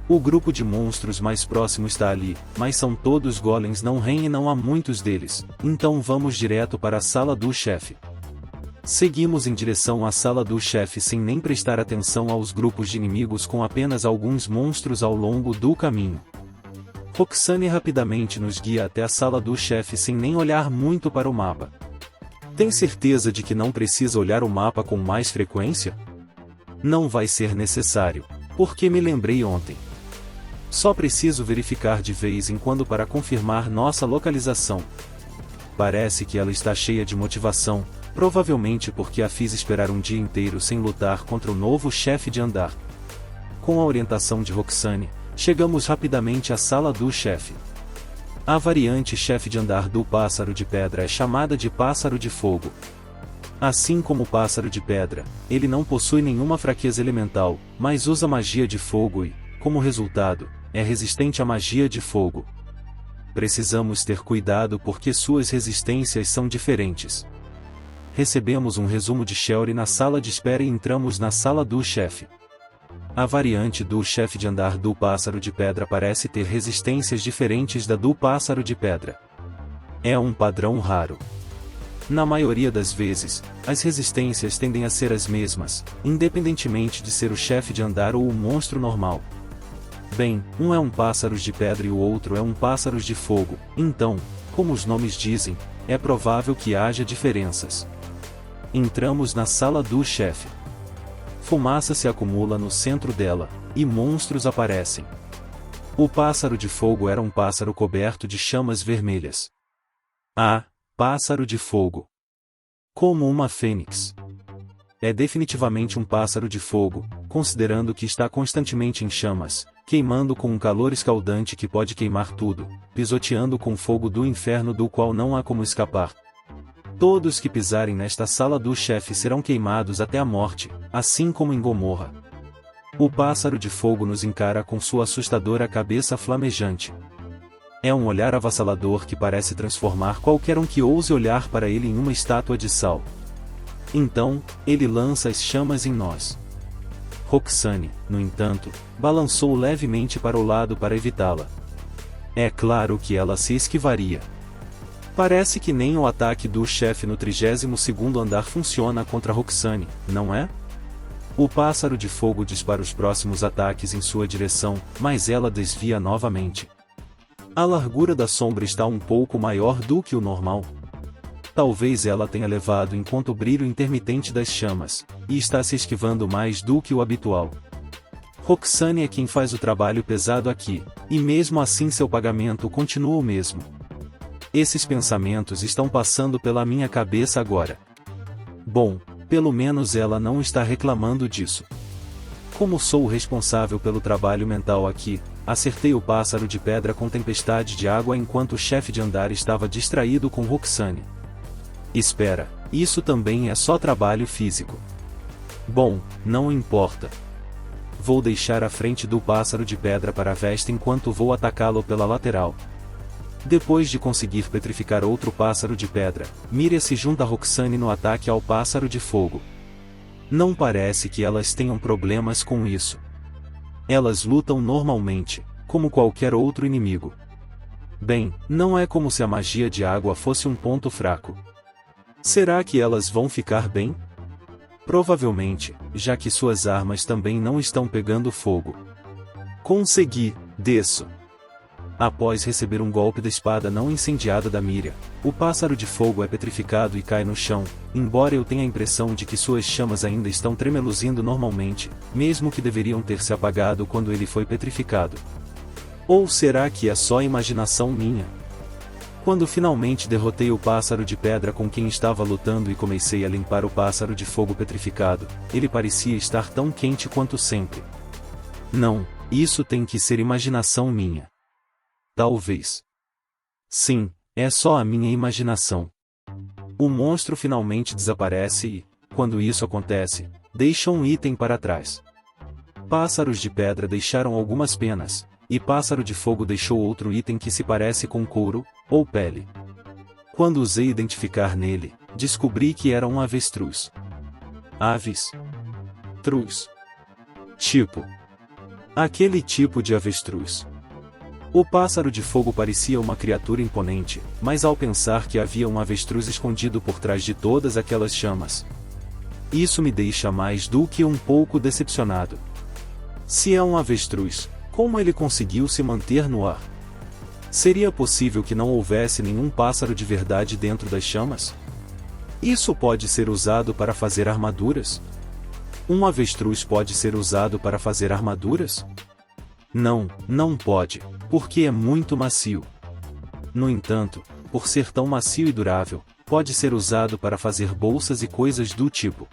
O grupo de monstros mais próximo está ali, mas são todos golems não Ren e não há muitos deles, então vamos direto para a sala do chefe. Seguimos em direção à sala do chefe sem nem prestar atenção aos grupos de inimigos com apenas alguns monstros ao longo do caminho. Roxane rapidamente nos guia até a sala do chefe sem nem olhar muito para o mapa. Tem certeza de que não precisa olhar o mapa com mais frequência? Não vai ser necessário, porque me lembrei ontem. Só preciso verificar de vez em quando para confirmar nossa localização. Parece que ela está cheia de motivação, provavelmente porque a fiz esperar um dia inteiro sem lutar contra o novo chefe de andar. Com a orientação de Roxane, chegamos rapidamente à sala do chefe. A variante chefe de andar do pássaro de pedra é chamada de pássaro de fogo. Assim como o pássaro de pedra, ele não possui nenhuma fraqueza elemental, mas usa magia de fogo e, como resultado, é resistente à magia de fogo. Precisamos ter cuidado porque suas resistências são diferentes. Recebemos um resumo de Shelly na sala de espera e entramos na sala do chefe. A variante do chefe de andar do pássaro de pedra parece ter resistências diferentes da do pássaro de pedra. É um padrão raro. Na maioria das vezes, as resistências tendem a ser as mesmas, independentemente de ser o chefe de andar ou o monstro normal. Bem, um é um pássaro de pedra e o outro é um pássaro de fogo, então, como os nomes dizem, é provável que haja diferenças. Entramos na sala do chefe. Fumaça se acumula no centro dela, e monstros aparecem. O pássaro de fogo era um pássaro coberto de chamas vermelhas. Ah, pássaro de fogo. Como uma fênix. É definitivamente um pássaro de fogo, considerando que está constantemente em chamas, queimando com um calor escaldante que pode queimar tudo, pisoteando com fogo do inferno do qual não há como escapar. Todos que pisarem nesta sala do chefe serão queimados até a morte, assim como em Gomorra. O pássaro de fogo nos encara com sua assustadora cabeça flamejante. É um olhar avassalador que parece transformar qualquer um que ouse olhar para ele em uma estátua de sal. Então, ele lança as chamas em nós. Roxane, no entanto, balançou levemente para o lado para evitá-la. É claro que ela se esquivaria. Parece que nem o ataque do chefe no 32º andar funciona contra Roxane, não é? O pássaro de fogo dispara os próximos ataques em sua direção, mas ela desvia novamente. A largura da sombra está um pouco maior do que o normal. Talvez ela tenha levado em conta o brilho intermitente das chamas, e está se esquivando mais do que o habitual. Roxane é quem faz o trabalho pesado aqui, e mesmo assim seu pagamento continua o mesmo. Esses pensamentos estão passando pela minha cabeça agora. Bom, pelo menos ela não está reclamando disso. Como sou o responsável pelo trabalho mental aqui, acertei o pássaro de pedra com tempestade de água enquanto o chefe de andar estava distraído com Roxane. Espera, isso também é só trabalho físico. Bom, não importa. Vou deixar a frente do pássaro de pedra para a Vesta enquanto vou atacá-lo pela lateral. Depois de conseguir petrificar outro pássaro de pedra, Miriam se junta a Roxane no ataque ao pássaro de fogo. Não parece que elas tenham problemas com isso. Elas lutam normalmente, como qualquer outro inimigo. Bem, não é como se a magia de água fosse um ponto fraco. Será que elas vão ficar bem? Provavelmente, já que suas armas também não estão pegando fogo. Consegui, desço. Após receber um golpe da espada não incendiada da Miriam, o pássaro de fogo é petrificado e cai no chão, embora eu tenha a impressão de que suas chamas ainda estão tremeluzindo normalmente, mesmo que deveriam ter se apagado quando ele foi petrificado. Ou será que é só imaginação minha? Quando finalmente derrotei o pássaro de pedra com quem estava lutando e comecei a limpar o pássaro de fogo petrificado, ele parecia estar tão quente quanto sempre. Não, isso tem que ser imaginação minha. Talvez. Sim, é só a minha imaginação. O monstro finalmente desaparece e, quando isso acontece, deixa um item para trás. Pássaros de pedra deixaram algumas penas, e pássaro de fogo deixou outro item que se parece com couro, ou pele. Quando usei identificar nele, descobri que era um avestruz. Aves. Truz. Tipo. Aquele tipo de avestruz. O pássaro de fogo parecia uma criatura imponente, mas ao pensar que havia um avestruz escondido por trás de todas aquelas chamas, isso me deixa mais do que um pouco decepcionado. Se é um avestruz, como ele conseguiu se manter no ar? Seria possível que não houvesse nenhum pássaro de verdade dentro das chamas? Isso pode ser usado para fazer armaduras? Um avestruz pode ser usado para fazer armaduras? Não, não pode, porque é muito macio. No entanto, por ser tão macio e durável, pode ser usado para fazer bolsas e coisas do tipo.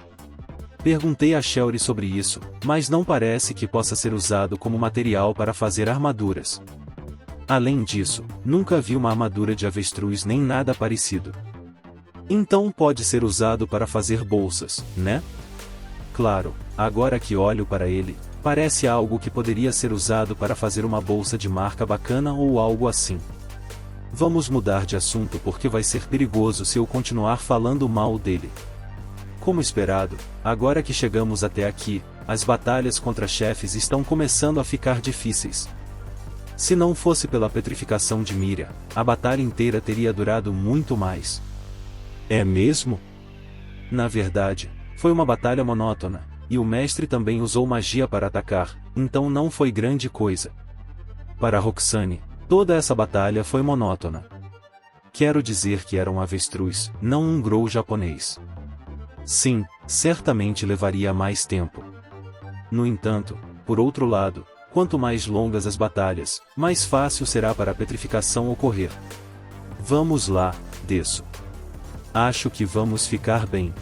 Perguntei a Shelly sobre isso, mas não parece que possa ser usado como material para fazer armaduras. Além disso, nunca vi uma armadura de avestruz nem nada parecido. Então pode ser usado para fazer bolsas, né? Claro, agora que olho para ele, parece algo que poderia ser usado para fazer uma bolsa de marca bacana ou algo assim. Vamos mudar de assunto porque vai ser perigoso se eu continuar falando mal dele. Como esperado, agora que chegamos até aqui, as batalhas contra chefes estão começando a ficar difíceis. Se não fosse pela petrificação de Miriam, a batalha inteira teria durado muito mais. É mesmo? Na verdade, foi uma batalha monótona, e o mestre também usou magia para atacar, então não foi grande coisa. Para Roxane, toda essa batalha foi monótona. Quero dizer que era um avestruz, não um Grou japonês. Sim, certamente levaria mais tempo. No entanto, por outro lado, quanto mais longas as batalhas, mais fácil será para a petrificação ocorrer. Vamos lá, desço. Acho que vamos ficar bem.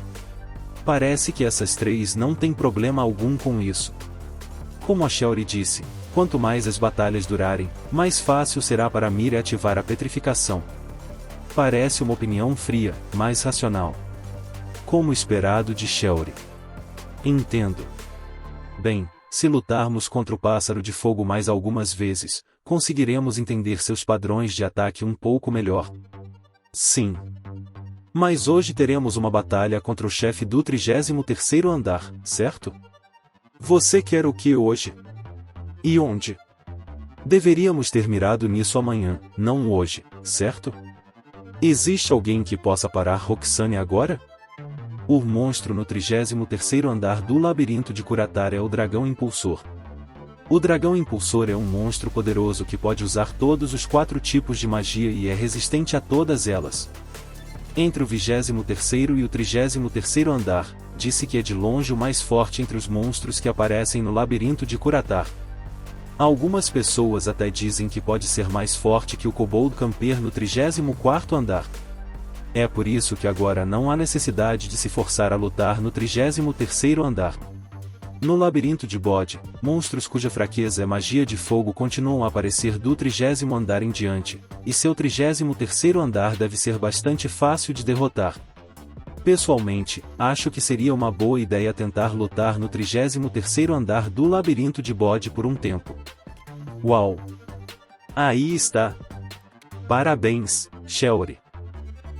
Parece que essas três não têm problema algum com isso. Como a Shelly disse, quanto mais as batalhas durarem, mais fácil será para Miriam ativar a petrificação. Parece uma opinião fria, mas racional. Como esperado de Shelly. Entendo. Bem, se lutarmos contra o pássaro de fogo mais algumas vezes, conseguiremos entender seus padrões de ataque um pouco melhor. Sim. Mas hoje teremos uma batalha contra o chefe do 33º andar, certo? Você quer o que hoje? E onde? Deveríamos ter mirado nisso amanhã, não hoje, certo? Existe alguém que possa parar Roxane agora? O monstro no 33º andar do labirinto de Curatar é o dragão impulsor. O dragão impulsor é um monstro poderoso que pode usar todos os 4 tipos de magia e é resistente a todas elas. Entre o 23º e o 33º andar, disse que é de longe o mais forte entre os monstros que aparecem no labirinto de Curatar. Algumas pessoas até dizem que pode ser mais forte que o Kobold Camper no 34º andar. É por isso que agora não há necessidade de se forçar a lutar no 33º andar. No labirinto de Bode, monstros cuja fraqueza é magia de fogo continuam a aparecer do 30º andar em diante, e seu 33º andar deve ser bastante fácil de derrotar. Pessoalmente, acho que seria uma boa ideia tentar lutar no 33º andar do labirinto de Bode por um tempo. Uau! Aí está! Parabéns, Shelly!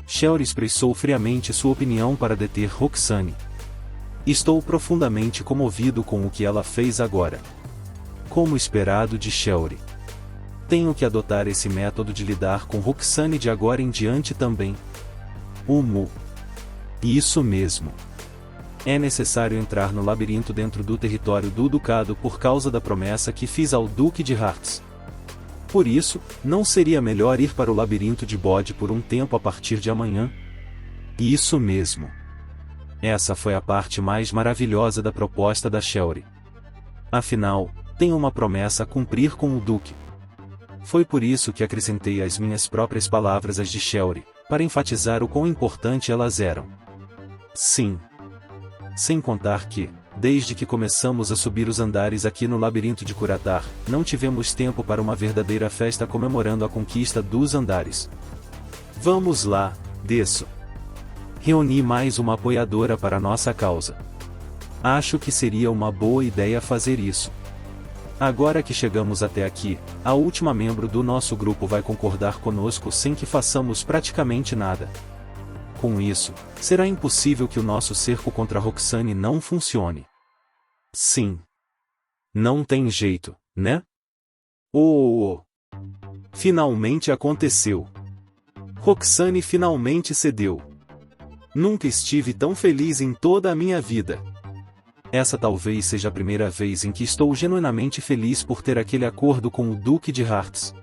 Shelly expressou friamente sua opinião para deter Roxane. Estou profundamente comovido com o que ela fez agora. Como esperado de Shelly. Tenho que adotar esse método de lidar com Roxane de agora em diante também. Isso mesmo. É necessário entrar no labirinto dentro do território do Ducado por causa da promessa que fiz ao Duque de Hearts. Por isso, não seria melhor ir para o labirinto de Bode por um tempo a partir de amanhã? Isso mesmo. Essa foi a parte mais maravilhosa da proposta da Shelry. Afinal, tenho uma promessa a cumprir com o Duque. Foi por isso que acrescentei as minhas próprias palavras às de Shelry, para enfatizar o quão importante elas eram. Sim. Sem contar que, desde que começamos a subir os andares aqui no labirinto de Curatar, não tivemos tempo para uma verdadeira festa comemorando a conquista dos andares. Vamos lá, desço. Reuni mais uma apoiadora para nossa causa. Acho que seria uma boa ideia fazer isso. Agora que chegamos até aqui, a última membro do nosso grupo vai concordar conosco sem que façamos praticamente nada. Com isso, será impossível que o nosso cerco contra Roxane não funcione. Sim. Não tem jeito, né? Oh! Finalmente aconteceu. Roxane finalmente cedeu. Nunca estive tão feliz em toda a minha vida. Essa talvez seja a primeira vez em que estou genuinamente feliz por ter aquele acordo com o Duque de Hearts.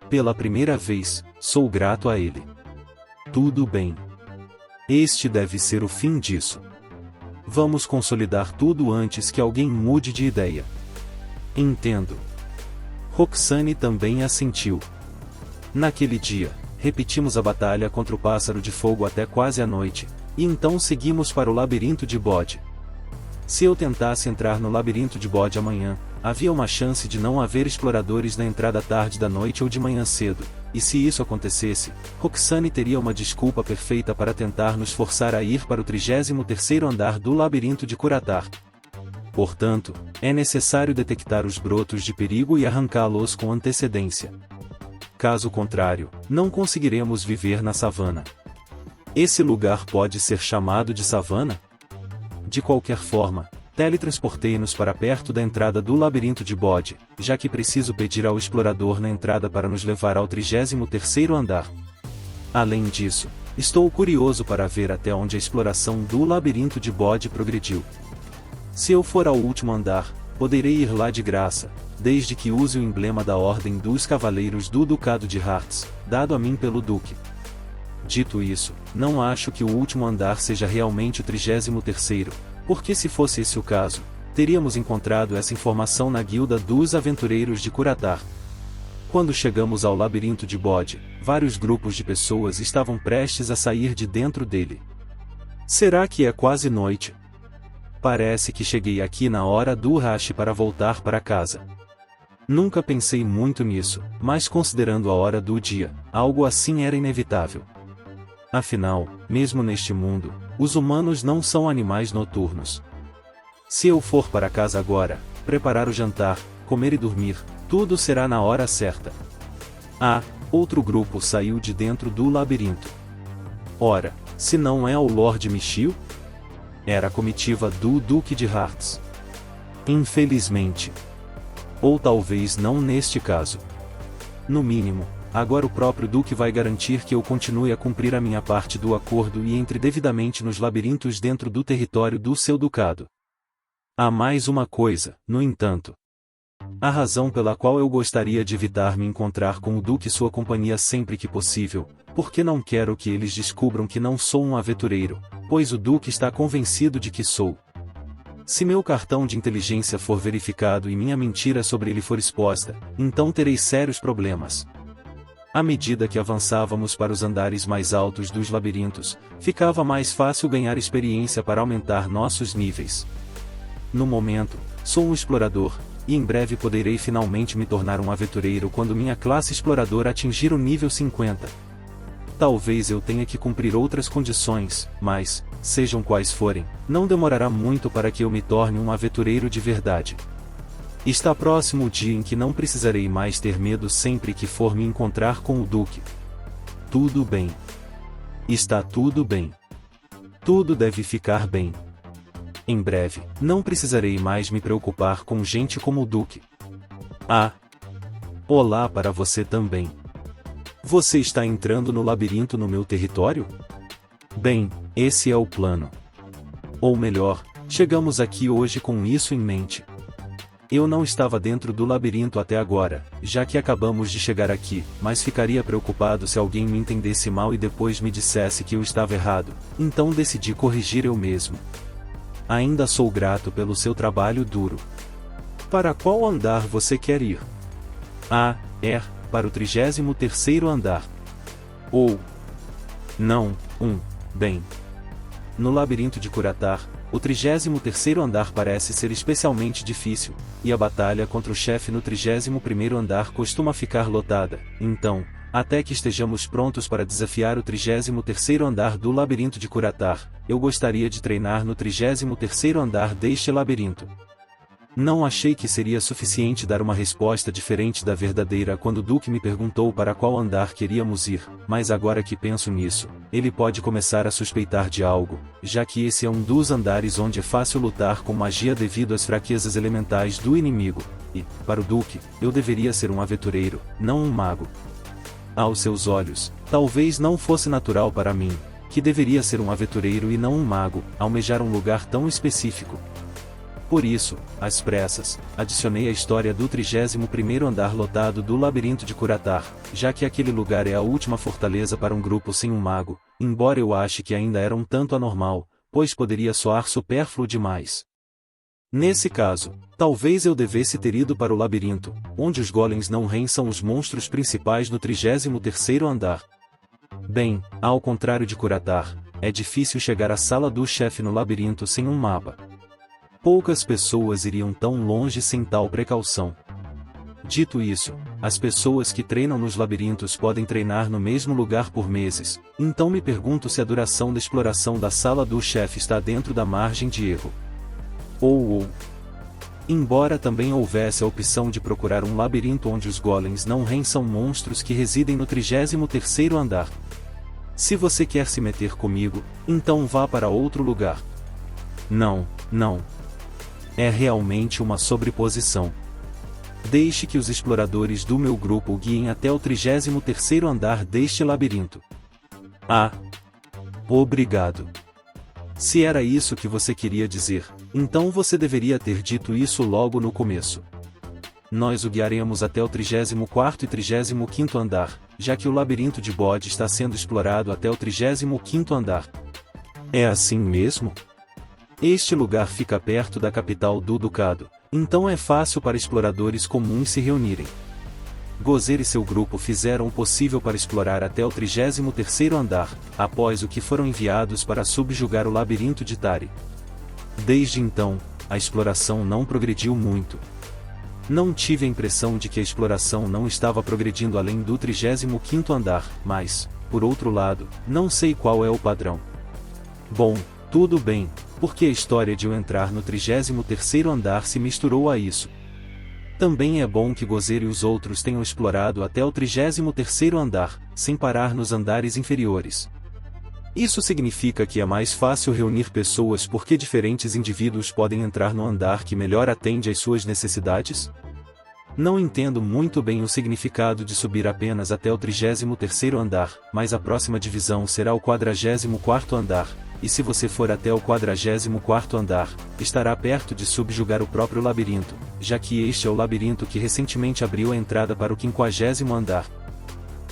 Pela primeira vez, sou grato a ele. Tudo bem. Este deve ser o fim disso. Vamos consolidar tudo antes que alguém mude de ideia. Entendo. Roxane também assentiu. Naquele dia, repetimos a batalha contra o Pássaro de Fogo até quase a noite, e então seguimos para o labirinto de Bode. Se eu tentasse entrar no labirinto de Bode amanhã, havia uma chance de não haver exploradores na entrada tarde da noite ou de manhã cedo, e se isso acontecesse, Roxane teria uma desculpa perfeita para tentar nos forçar a ir para o 33º andar do labirinto de Curatar. Portanto, é necessário detectar os brotos de perigo e arrancá-los com antecedência. Caso contrário, não conseguiremos viver na savana. Esse lugar pode ser chamado de savana? De qualquer forma, teletransportei-nos para perto da entrada do labirinto de Bode, já que preciso pedir ao explorador na entrada para nos levar ao 33º andar. Além disso, estou curioso para ver até onde a exploração do labirinto de Bode progrediu. Se eu for ao último andar, poderei ir lá de graça, desde que use o emblema da Ordem dos Cavaleiros do Ducado de Hearts, dado a mim pelo Duque. Dito isso, não acho que o último andar seja realmente o 33º, porque se fosse esse o caso, teríamos encontrado essa informação na Guilda dos Aventureiros de Curatar. Quando chegamos ao labirinto de Bode, vários grupos de pessoas estavam prestes a sair de dentro dele. Será que é quase noite? Parece que cheguei aqui na hora do rush para voltar para casa. Nunca pensei muito nisso, mas considerando a hora do dia, algo assim era inevitável. Afinal, mesmo neste mundo, os humanos não são animais noturnos. Se eu for para casa agora, preparar o jantar, comer e dormir, tudo será na hora certa. Ah, outro grupo saiu de dentro do labirinto. Ora, se não é o Lord Michiel? Era a comitiva do Duque de Hearts. Infelizmente. Ou talvez não neste caso. No mínimo, agora o próprio Duque vai garantir que eu continue a cumprir a minha parte do acordo e entre devidamente nos labirintos dentro do território do seu ducado. Há mais uma coisa, no entanto. A razão pela qual eu gostaria de evitar me encontrar com o Duque e sua companhia sempre que possível, porque não quero que eles descubram que não sou um aventureiro, pois o Duque está convencido de que sou. Se meu cartão de inteligência for verificado e minha mentira sobre ele for exposta, então terei sérios problemas. À medida que avançávamos para os andares mais altos dos labirintos, ficava mais fácil ganhar experiência para aumentar nossos níveis. No momento, sou um explorador, e em breve poderei finalmente me tornar um aventureiro quando minha classe explorador atingir o nível 50. Talvez eu tenha que cumprir outras condições, mas, sejam quais forem, não demorará muito para que eu me torne um aventureiro de verdade. Está próximo o dia em que não precisarei mais ter medo sempre que for me encontrar com o Duque. Tudo bem. Está tudo bem. Tudo deve ficar bem. Em breve, não precisarei mais me preocupar com gente como o Duque. Ah! Olá para você também. Você está entrando no labirinto no meu território? Bem, Esse é o plano. Ou melhor, chegamos aqui hoje com isso em mente. Eu não estava dentro do labirinto até agora, já que acabamos de chegar aqui, mas ficaria preocupado se alguém me entendesse mal e depois me dissesse que eu estava errado, então decidi corrigir eu mesmo. Ainda sou grato pelo seu trabalho duro. Para qual andar você quer ir? Para o 33º andar. Ou... Não, bem. No labirinto de Curatar, o 33º andar parece ser especialmente difícil, e a batalha contra o chefe no 31º andar costuma ficar lotada, então, até que estejamos prontos para desafiar o 33º andar do labirinto de Curatar, eu gostaria de treinar no 33º andar deste labirinto. Não achei que seria suficiente dar uma resposta diferente da verdadeira quando Duke me perguntou para qual andar queríamos ir, mas agora que penso nisso, ele pode começar a suspeitar de algo, já que esse é um dos andares onde é fácil lutar com magia devido às fraquezas elementais do inimigo, e, para o Duke, eu deveria ser um aventureiro, não um mago. Aos seus olhos, talvez não fosse natural para mim, que deveria ser um aventureiro e não um mago, almejar um lugar tão específico. Por isso, às pressas, adicionei a história do 31º andar lotado do labirinto de Curatar, já que aquele lugar é a última fortaleza para um grupo sem um mago, embora eu ache que ainda era um tanto anormal, pois poderia soar supérfluo demais. Nesse caso, talvez eu devesse ter ido para o labirinto, onde os golems não Ren são os monstros principais no 33º andar. Bem, ao contrário de Curatar, é difícil chegar à sala do chefe no labirinto sem um mapa. Poucas pessoas iriam tão longe sem tal precaução. Dito isso, as pessoas que treinam nos labirintos podem treinar no mesmo lugar por meses, então me pergunto se a duração da exploração da sala do chefe está dentro da margem de erro. Embora também houvesse a opção de procurar um labirinto onde os golems não Ren são monstros que residem no 33º andar. Se você quer se meter comigo, então vá para outro lugar. Não. É realmente uma sobreposição. Deixe que os exploradores do meu grupo o guiem até o 33º andar deste labirinto. Obrigado. Se era isso que você queria dizer, então você deveria ter dito isso logo no começo. Nós o guiaremos até o 34º e 35º andar, já que o labirinto de Bode está sendo explorado até o 35º andar. É assim mesmo? Este lugar fica perto da capital do Ducado, então é fácil para exploradores comuns se reunirem. Gozer e seu grupo fizeram o possível para explorar até o 33º andar, após o que foram enviados para subjugar o labirinto de Tari. Desde então, a exploração não progrediu muito. Não tive a impressão de que a exploração não estava progredindo além do 35º andar, mas, por outro lado, não sei qual é o padrão. Bom, tudo bem, porque a história de eu entrar no 33º andar se misturou a isso. Também é bom que Gozer e os outros tenham explorado até o 33º andar, sem parar nos andares inferiores. Isso significa que é mais fácil reunir pessoas porque diferentes indivíduos podem entrar no andar que melhor atende às suas necessidades? Não entendo muito bem o significado de subir apenas até o 33º andar, mas a próxima divisão será o 44º andar. E se você for até o 44º andar, estará perto de subjugar o próprio labirinto, já que este é o labirinto que recentemente abriu a entrada para o 50º andar.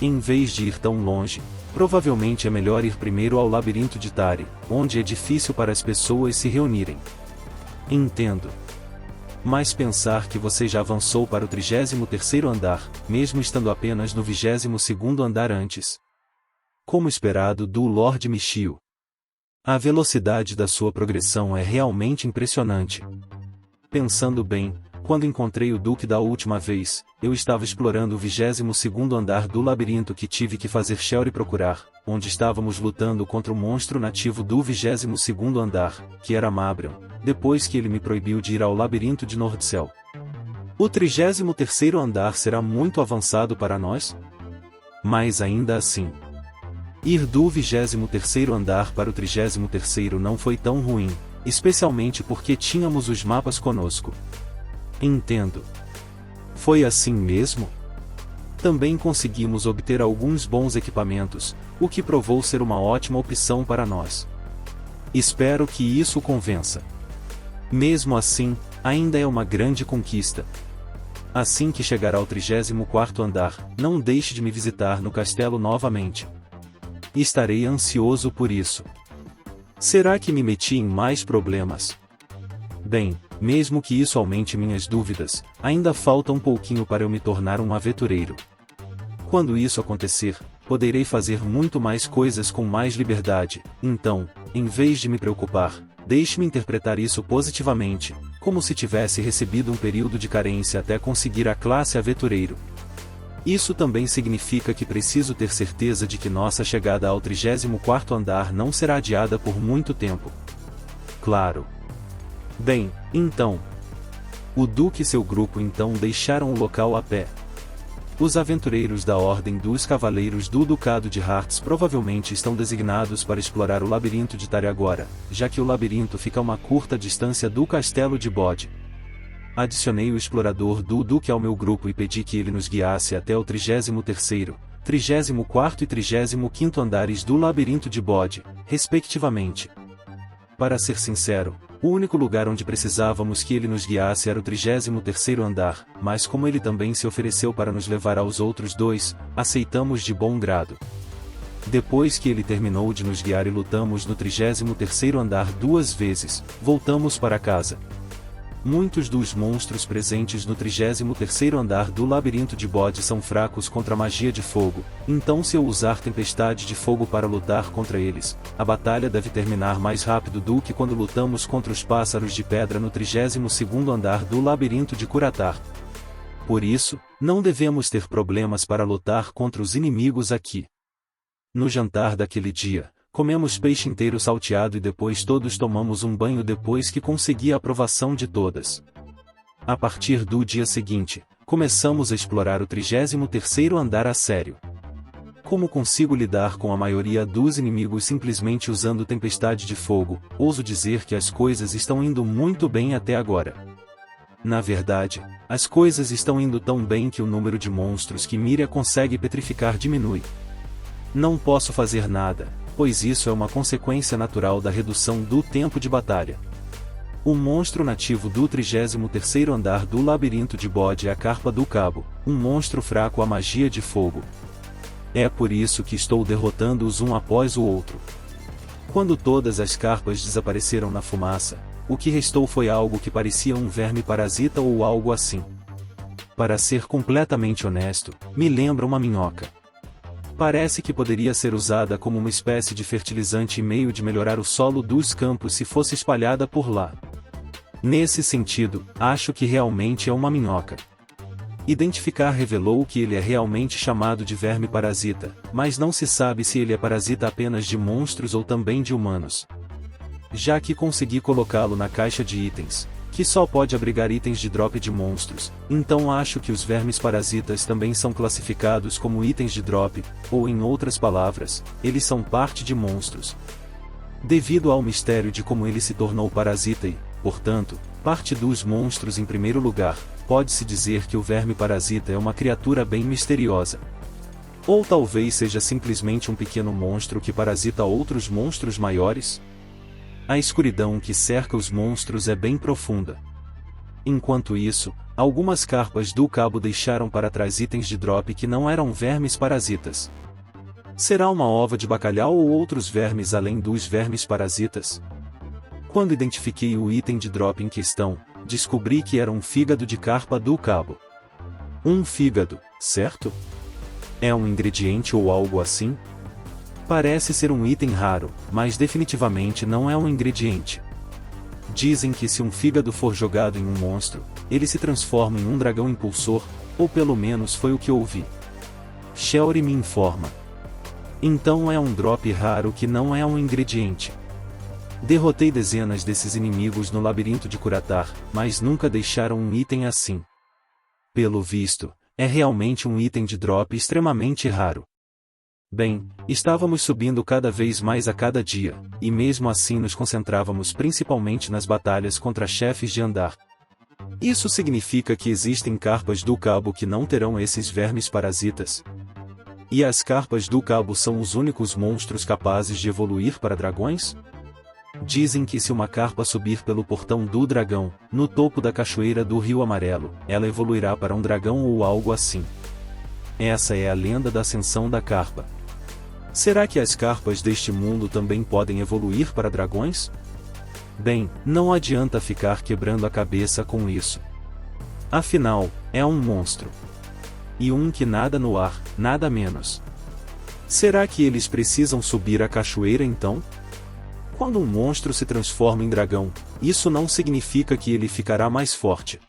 Em vez de ir tão longe, provavelmente é melhor ir primeiro ao labirinto de Tari, onde é difícil para as pessoas se reunirem. Entendo. Mas pensar que você já avançou para o 33º andar, mesmo estando apenas no 22º andar antes. Como esperado do Lord Michio. A velocidade da sua progressão é realmente impressionante. Pensando bem, quando encontrei o Duque da última vez, eu estava explorando o 22º andar do labirinto que tive que fazer Shelry procurar, onde estávamos lutando contra o monstro nativo do 22º andar, que era Mabrion, depois que ele me proibiu de ir ao labirinto de Nordcell. O 33º andar será muito avançado para nós? Mas ainda assim... Ir do 23º andar para o 33º não foi tão ruim, especialmente porque tínhamos os mapas conosco. Entendo. Foi assim mesmo? Também conseguimos obter alguns bons equipamentos, o que provou ser uma ótima opção para nós. Espero que isso o convença. Mesmo assim, ainda é uma grande conquista. Assim que chegar ao 34º andar, não deixe de me visitar no castelo novamente. Estarei ansioso por isso. Será que me meti em mais problemas? Bem, mesmo que isso aumente minhas dúvidas, ainda falta um pouquinho para eu me tornar um aventureiro. Quando isso acontecer, poderei fazer muito mais coisas com mais liberdade, então, em vez de me preocupar, deixe-me interpretar isso positivamente, como se tivesse recebido um período de carência até conseguir a classe aventureiro. Isso também significa que preciso ter certeza de que nossa chegada ao 34º andar não será adiada por muito tempo. Claro. Bem, então. O Duque e seu grupo então deixaram o local a pé. Os aventureiros da Ordem dos Cavaleiros do Ducado de Hearts provavelmente estão designados para explorar o labirinto de Tarragora, já que o labirinto fica a uma curta distância do Castelo de Bode. Adicionei o explorador do Duque ao meu grupo e pedi que ele nos guiasse até o 33º, 34º e 35º andares do labirinto de Bode, respectivamente. Para ser sincero, o único lugar onde precisávamos que ele nos guiasse era o 33º andar, mas como ele também se ofereceu para nos levar aos outros dois, aceitamos de bom grado. Depois que ele terminou de nos guiar e lutamos no 33º andar 2 vezes, voltamos para casa. Muitos dos monstros presentes no 33º andar do labirinto de Bode são fracos contra a magia de fogo, então se eu usar tempestade de fogo para lutar contra eles, a batalha deve terminar mais rápido do que quando lutamos contra os pássaros de pedra no 32º andar do labirinto de Curatar. Por isso, não devemos ter problemas para lutar contra os inimigos aqui. No jantar daquele dia, comemos peixe inteiro salteado e depois todos tomamos um banho depois que consegui a aprovação de todas. A partir do dia seguinte, começamos a explorar o 33º andar a sério. Como consigo lidar com a maioria dos inimigos simplesmente usando tempestade de fogo, ouso dizer que as coisas estão indo muito bem até agora. Na verdade, as coisas estão indo tão bem que o número de monstros que Miria consegue petrificar diminui. Não posso fazer nada, pois isso é uma consequência natural da redução do tempo de batalha. O monstro nativo do 33º andar do labirinto de Bode é a Carpa do Cabo, um monstro fraco à magia de fogo. É por isso que estou derrotando-os um após o outro. Quando todas as carpas desapareceram na fumaça, o que restou foi algo que parecia um verme parasita ou algo assim. Para ser completamente honesto, me lembra uma minhoca. Parece que poderia ser usada como uma espécie de fertilizante e meio de melhorar o solo dos campos se fosse espalhada por lá. Nesse sentido, acho que realmente é uma minhoca. Identificar revelou que ele é realmente chamado de verme parasita, mas não se sabe se ele é parasita apenas de monstros ou também de humanos. Já que consegui colocá-lo na caixa de itens, que só pode abrigar itens de drop de monstros, então acho que os vermes parasitas também são classificados como itens de drop, ou em outras palavras, eles são parte de monstros. Devido ao mistério de como ele se tornou parasita e, portanto, parte dos monstros em primeiro lugar, pode-se dizer que o verme parasita é uma criatura bem misteriosa. Ou talvez seja simplesmente um pequeno monstro que parasita outros monstros maiores? A escuridão que cerca os monstros é bem profunda. Enquanto isso, algumas carpas do cabo deixaram para trás itens de drop que não eram vermes parasitas. Será uma ova de bacalhau ou outros vermes além dos vermes parasitas? Quando identifiquei o item de drop em questão, descobri que era um fígado de carpa do cabo. Um fígado, certo? É um ingrediente ou algo assim? Parece ser um item raro, mas definitivamente não é um ingrediente. Dizem que se um fígado for jogado em um monstro, ele se transforma em um dragão impulsor, ou pelo menos foi o que ouvi. Shelry me informa. Então é um drop raro que não é um ingrediente. Derrotei dezenas desses inimigos no labirinto de Curatar, mas nunca deixaram um item assim. Pelo visto, é realmente um item de drop extremamente raro. Bem, estávamos subindo cada vez mais a cada dia, e mesmo assim nos concentrávamos principalmente nas batalhas contra chefes de andar. Isso significa que existem carpas do cabo que não terão esses vermes parasitas. E as carpas do cabo são os únicos monstros capazes de evoluir para dragões? Dizem que se uma carpa subir pelo portão do dragão, no topo da cachoeira do Rio Amarelo, ela evoluirá para um dragão ou algo assim. Essa é a lenda da ascensão da carpa. Será que as carpas deste mundo também podem evoluir para dragões? Bem, não adianta ficar quebrando a cabeça com isso. Afinal, é um monstro. E um que nada no ar, nada menos. Será que eles precisam subir a cachoeira então? Quando um monstro se transforma em dragão, isso não significa que ele ficará mais forte.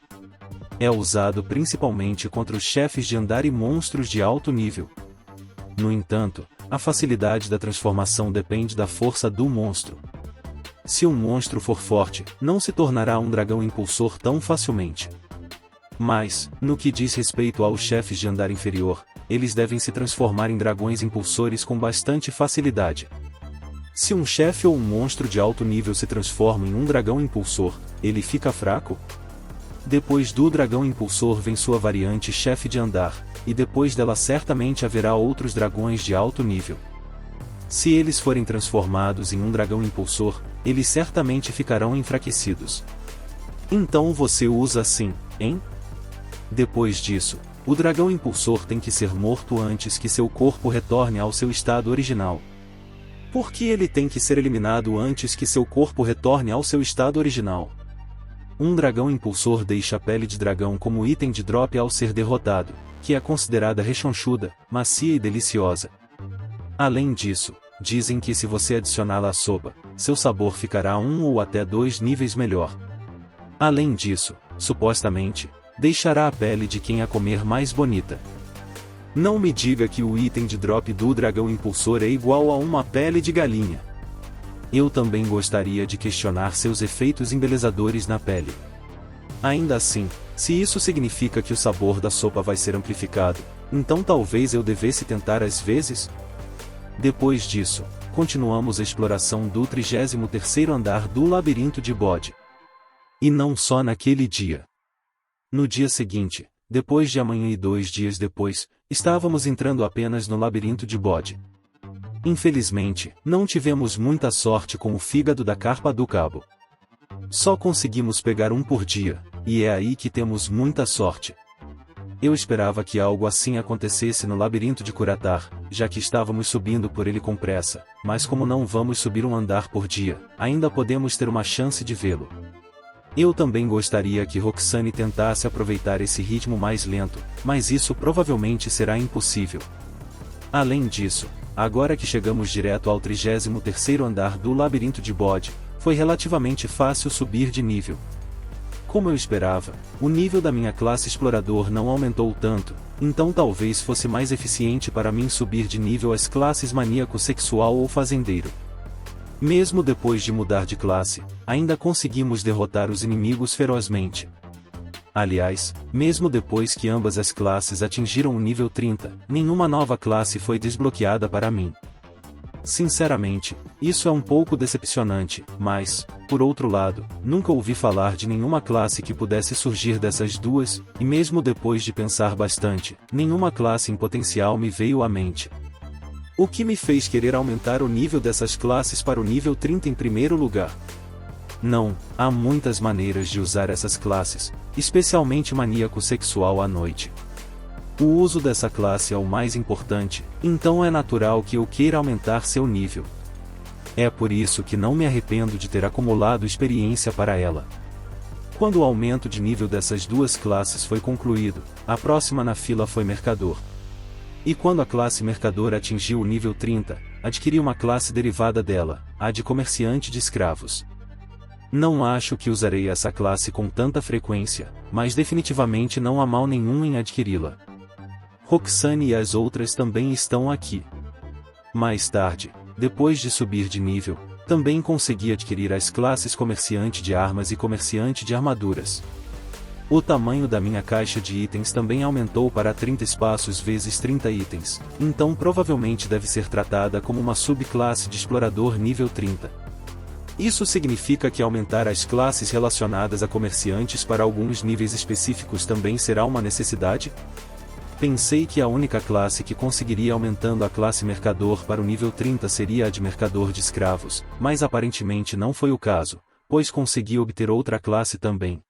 É usado principalmente contra os chefes de andar e monstros de alto nível. No entanto, a facilidade da transformação depende da força do monstro. Se um monstro for forte, não se tornará um dragão impulsor tão facilmente. Mas, no que diz respeito aos chefes de andar inferior, eles devem se transformar em dragões impulsores com bastante facilidade. Se um chefe ou um monstro de alto nível se transforma em um dragão impulsor, ele fica fraco? Depois do dragão impulsor vem sua variante chefe de andar, e depois dela certamente haverá outros dragões de alto nível. Se eles forem transformados em um dragão impulsor, eles certamente ficarão enfraquecidos. Então você usa assim, hein? Depois disso, o dragão impulsor tem que ser morto antes que seu corpo retorne ao seu estado original. Por que ele tem que ser eliminado antes que seu corpo retorne ao seu estado original? Um dragão impulsor deixa a pele de dragão como item de drop ao ser derrotado, que é considerada rechonchuda, macia e deliciosa. Além disso, dizem que se você adicioná-la à sopa, seu sabor ficará 1 ou até 2 níveis melhor. Além disso, supostamente, deixará a pele de quem a comer mais bonita. Não me diga que o item de drop do dragão impulsor é igual a uma pele de galinha. Eu também gostaria de questionar seus efeitos embelezadores na pele. Ainda assim, se isso significa que o sabor da sopa vai ser amplificado, então talvez eu devesse tentar às vezes? Depois disso, continuamos a exploração do 33º andar do labirinto de Bode. E não só naquele dia. No dia seguinte, depois de amanhã e 2 dias depois, estávamos entrando apenas no labirinto de Bode. Infelizmente, não tivemos muita sorte com o fígado da carpa do cabo. Só conseguimos pegar um por dia, e é aí que temos muita sorte. Eu esperava que algo assim acontecesse no labirinto de Curatar, já que estávamos subindo por ele com pressa, mas como não vamos subir um andar por dia, ainda podemos ter uma chance de vê-lo. Eu também gostaria que Roxane tentasse aproveitar esse ritmo mais lento, mas isso provavelmente será impossível. Além disso, agora que chegamos direto ao 33º andar do labirinto de Bode, foi relativamente fácil subir de nível. Como eu esperava, o nível da minha classe explorador não aumentou tanto, então talvez fosse mais eficiente para mim subir de nível as classes maníaco sexual ou fazendeiro. Mesmo depois de mudar de classe, ainda conseguimos derrotar os inimigos ferozmente. Aliás, mesmo depois que ambas as classes atingiram o nível 30, nenhuma nova classe foi desbloqueada para mim. Sinceramente, isso é um pouco decepcionante, mas, por outro lado, nunca ouvi falar de nenhuma classe que pudesse surgir dessas duas, e mesmo depois de pensar bastante, nenhuma classe em potencial me veio à mente. O que me fez querer aumentar o nível dessas classes para o nível 30 em primeiro lugar? Não, há muitas maneiras de usar essas classes, especialmente maníaco sexual à noite. O uso dessa classe é o mais importante, então é natural que eu queira aumentar seu nível. É por isso que não me arrependo de ter acumulado experiência para ela. Quando o aumento de nível dessas duas classes foi concluído, a próxima na fila foi Mercador. E quando a classe Mercador atingiu o nível 30, adquiri uma classe derivada dela, a de Comerciante de Escravos. Não acho que usarei essa classe com tanta frequência, mas definitivamente não há mal nenhum em adquiri-la. Roxane e as outras também estão aqui. Mais tarde, depois de subir de nível, também consegui adquirir as classes Comerciante de Armas e Comerciante de Armaduras. O tamanho da minha caixa de itens também aumentou para 30 espaços vezes 30 itens, então provavelmente deve ser tratada como uma subclasse de explorador nível 30. Isso significa que aumentar as classes relacionadas a comerciantes para alguns níveis específicos também será uma necessidade? Pensei que a única classe que conseguiria aumentando a classe mercador para o nível 30 seria a de mercador de escravos, mas aparentemente não foi o caso, pois consegui obter outra classe também.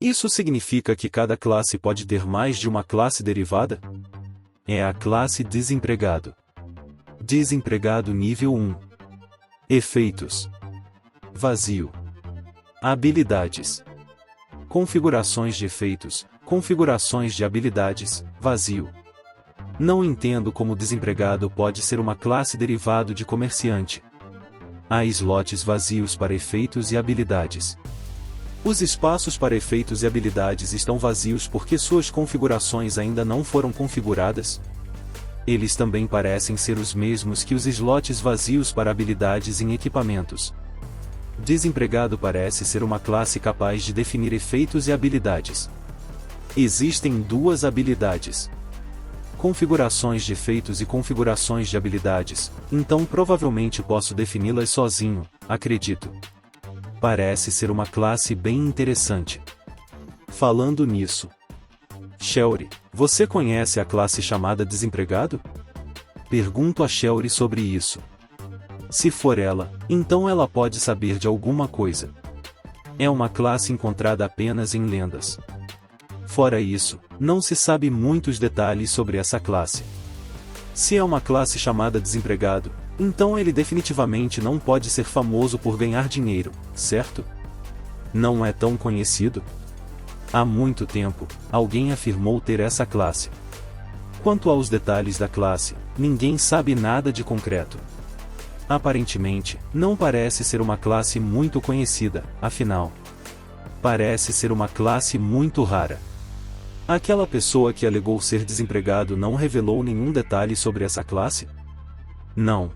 Isso significa que cada classe pode ter mais de uma classe derivada? É a classe desempregado. Desempregado nível 1. Efeitos. Vazio. Habilidades. Configurações de efeitos, configurações de habilidades, vazio. Não entendo como desempregado pode ser uma classe derivado de comerciante. Há slots vazios para efeitos e habilidades. Os espaços para efeitos e habilidades estão vazios porque suas configurações ainda não foram configuradas. Eles também parecem ser os mesmos que os slots vazios para habilidades em equipamentos. Desempregado parece ser uma classe capaz de definir efeitos e habilidades. Existem duas habilidades. Configurações de efeitos e configurações de habilidades, então provavelmente posso defini-las sozinho, acredito. Parece ser uma classe bem interessante. Falando nisso, Shelly, você conhece a classe chamada desempregado? Pergunto a Shelly sobre isso. Se for ela, então ela pode saber de alguma coisa. É uma classe encontrada apenas em lendas. Fora isso, não se sabe muitos detalhes sobre essa classe. Se é uma classe chamada desempregado, então ele definitivamente não pode ser famoso por ganhar dinheiro, certo? Não é tão conhecido? Há muito tempo, alguém afirmou ter essa classe. Quanto aos detalhes da classe, ninguém sabe nada de concreto. Aparentemente, não parece ser uma classe muito conhecida, afinal. Parece ser uma classe muito rara. Aquela pessoa que alegou ser desempregado não revelou nenhum detalhe sobre essa classe? Não.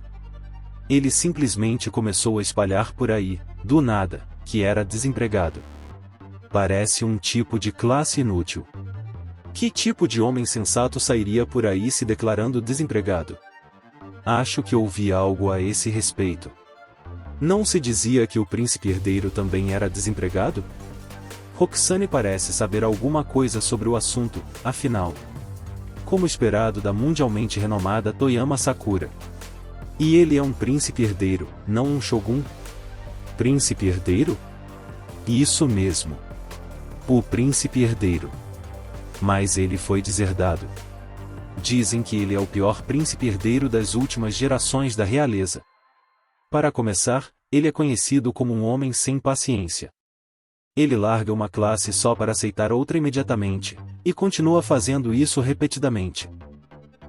Ele simplesmente começou a espalhar por aí, do nada, que era desempregado. Parece um tipo de classe inútil. Que tipo de homem sensato sairia por aí se declarando desempregado? Acho que ouvi algo a esse respeito. Não se dizia que o príncipe herdeiro também era desempregado? Roxane parece saber alguma coisa sobre o assunto, afinal. Como esperado da mundialmente renomada Toyama Sakura. E ele é um príncipe herdeiro, não um shogun? Príncipe herdeiro? Isso mesmo. O príncipe herdeiro. Mas ele foi deserdado. Dizem que ele é o pior príncipe herdeiro das últimas gerações da realeza. Para começar, ele é conhecido como um homem sem paciência. Ele larga uma classe só para aceitar outra imediatamente, e continua fazendo isso repetidamente.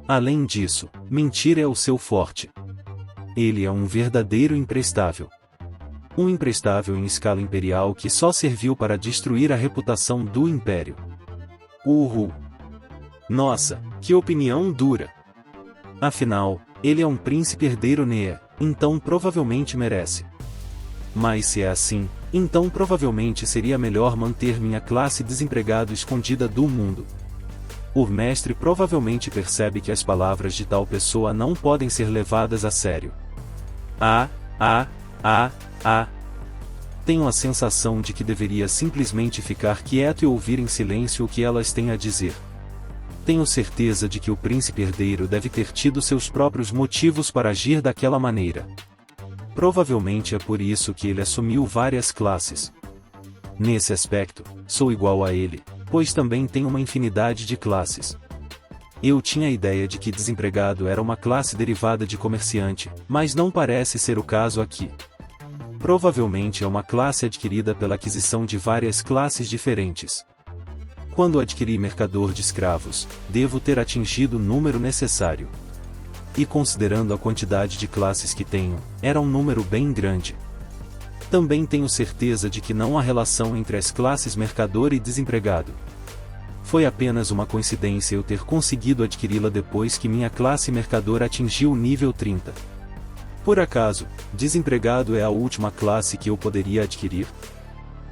Além disso, mentir é o seu forte. Ele é um verdadeiro imprestável. Um imprestável em escala imperial que só serviu para destruir a reputação do império. Uhul! Nossa, que opinião dura! Afinal, ele é um príncipe herdeiro Nea, então provavelmente merece. Mas se é assim, então provavelmente seria melhor manter minha classe desempregado escondida do mundo. O mestre provavelmente percebe que as palavras de tal pessoa não podem ser levadas a sério. Tenho a sensação de que deveria simplesmente ficar quieto e ouvir em silêncio o que elas têm a dizer. Tenho certeza de que o príncipe herdeiro deve ter tido seus próprios motivos para agir daquela maneira. Provavelmente é por isso que ele assumiu várias classes. Nesse aspecto, sou igual a ele, pois também tenho uma infinidade de classes. Eu tinha a ideia de que desempregado era uma classe derivada de comerciante, mas não parece ser o caso aqui. Provavelmente é uma classe adquirida pela aquisição de várias classes diferentes. Quando adquiri mercador de escravos, devo ter atingido o número necessário. E considerando a quantidade de classes que tenho, era um número bem grande. Também tenho certeza de que não há relação entre as classes mercador e desempregado. Foi apenas uma coincidência eu ter conseguido adquiri-la depois que minha classe mercador atingiu o nível 30. Por acaso, desempregado é a última classe que eu poderia adquirir?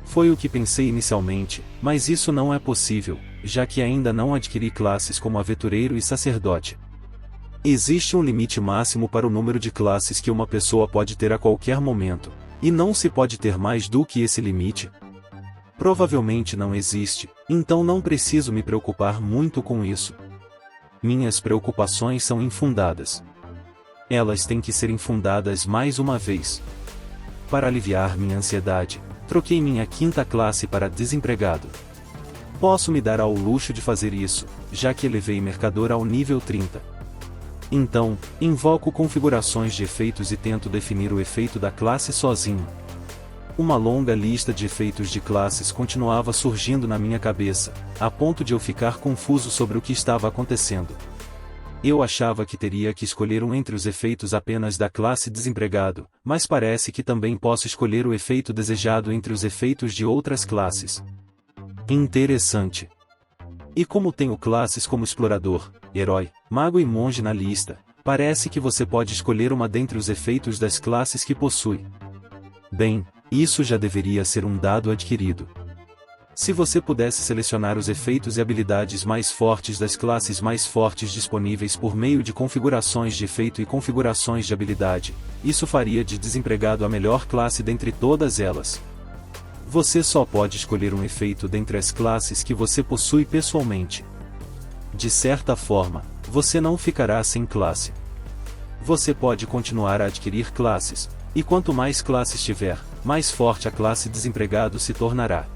Foi o que pensei inicialmente, mas isso não é possível, já que ainda não adquiri classes como aventureiro e sacerdote. Existe um limite máximo para o número de classes que uma pessoa pode ter a qualquer momento, e não se pode ter mais do que esse limite. Provavelmente não existe, então não preciso me preocupar muito com isso. Minhas preocupações são infundadas. Elas têm que ser infundadas mais uma vez. Para aliviar minha ansiedade, troquei minha quinta classe para desempregado. Posso me dar ao luxo de fazer isso, já que elevei mercador ao nível 30. Então, invoco configurações de efeitos e tento definir o efeito da classe sozinho. Uma longa lista de efeitos de classes continuava surgindo na minha cabeça, a ponto de eu ficar confuso sobre o que estava acontecendo. Eu achava que teria que escolher um entre os efeitos apenas da classe desempregado, mas parece que também posso escolher o efeito desejado entre os efeitos de outras classes. Interessante. E como tenho classes como explorador, herói, mago e monge na lista, parece que você pode escolher uma dentre os efeitos das classes que possui. Bem, isso já deveria ser um dado adquirido. Se você pudesse selecionar os efeitos e habilidades mais fortes das classes mais fortes disponíveis por meio de configurações de efeito e configurações de habilidade, isso faria de desempregado a melhor classe dentre todas elas. Você só pode escolher um efeito dentre as classes que você possui pessoalmente. De certa forma, você não ficará sem classe. Você pode continuar a adquirir classes, e quanto mais classes tiver, mais forte a classe desempregado se tornará.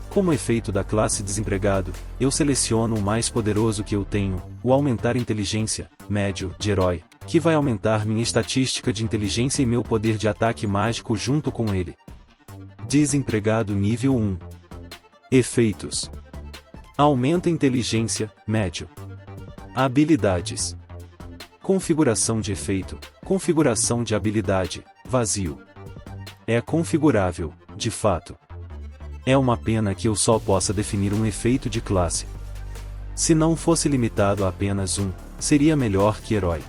Como efeito da classe desempregado, eu seleciono o mais poderoso que eu tenho, o aumentar inteligência, médio, de herói, que vai aumentar minha estatística de inteligência e meu poder de ataque mágico junto com ele. Desempregado nível 1. Efeitos. Aumenta inteligência, médio. Habilidades. Configuração de efeito, configuração de habilidade, vazio. É configurável, de fato. É uma pena que eu só possa definir um efeito de classe. Se não fosse limitado a apenas um, seria melhor que herói.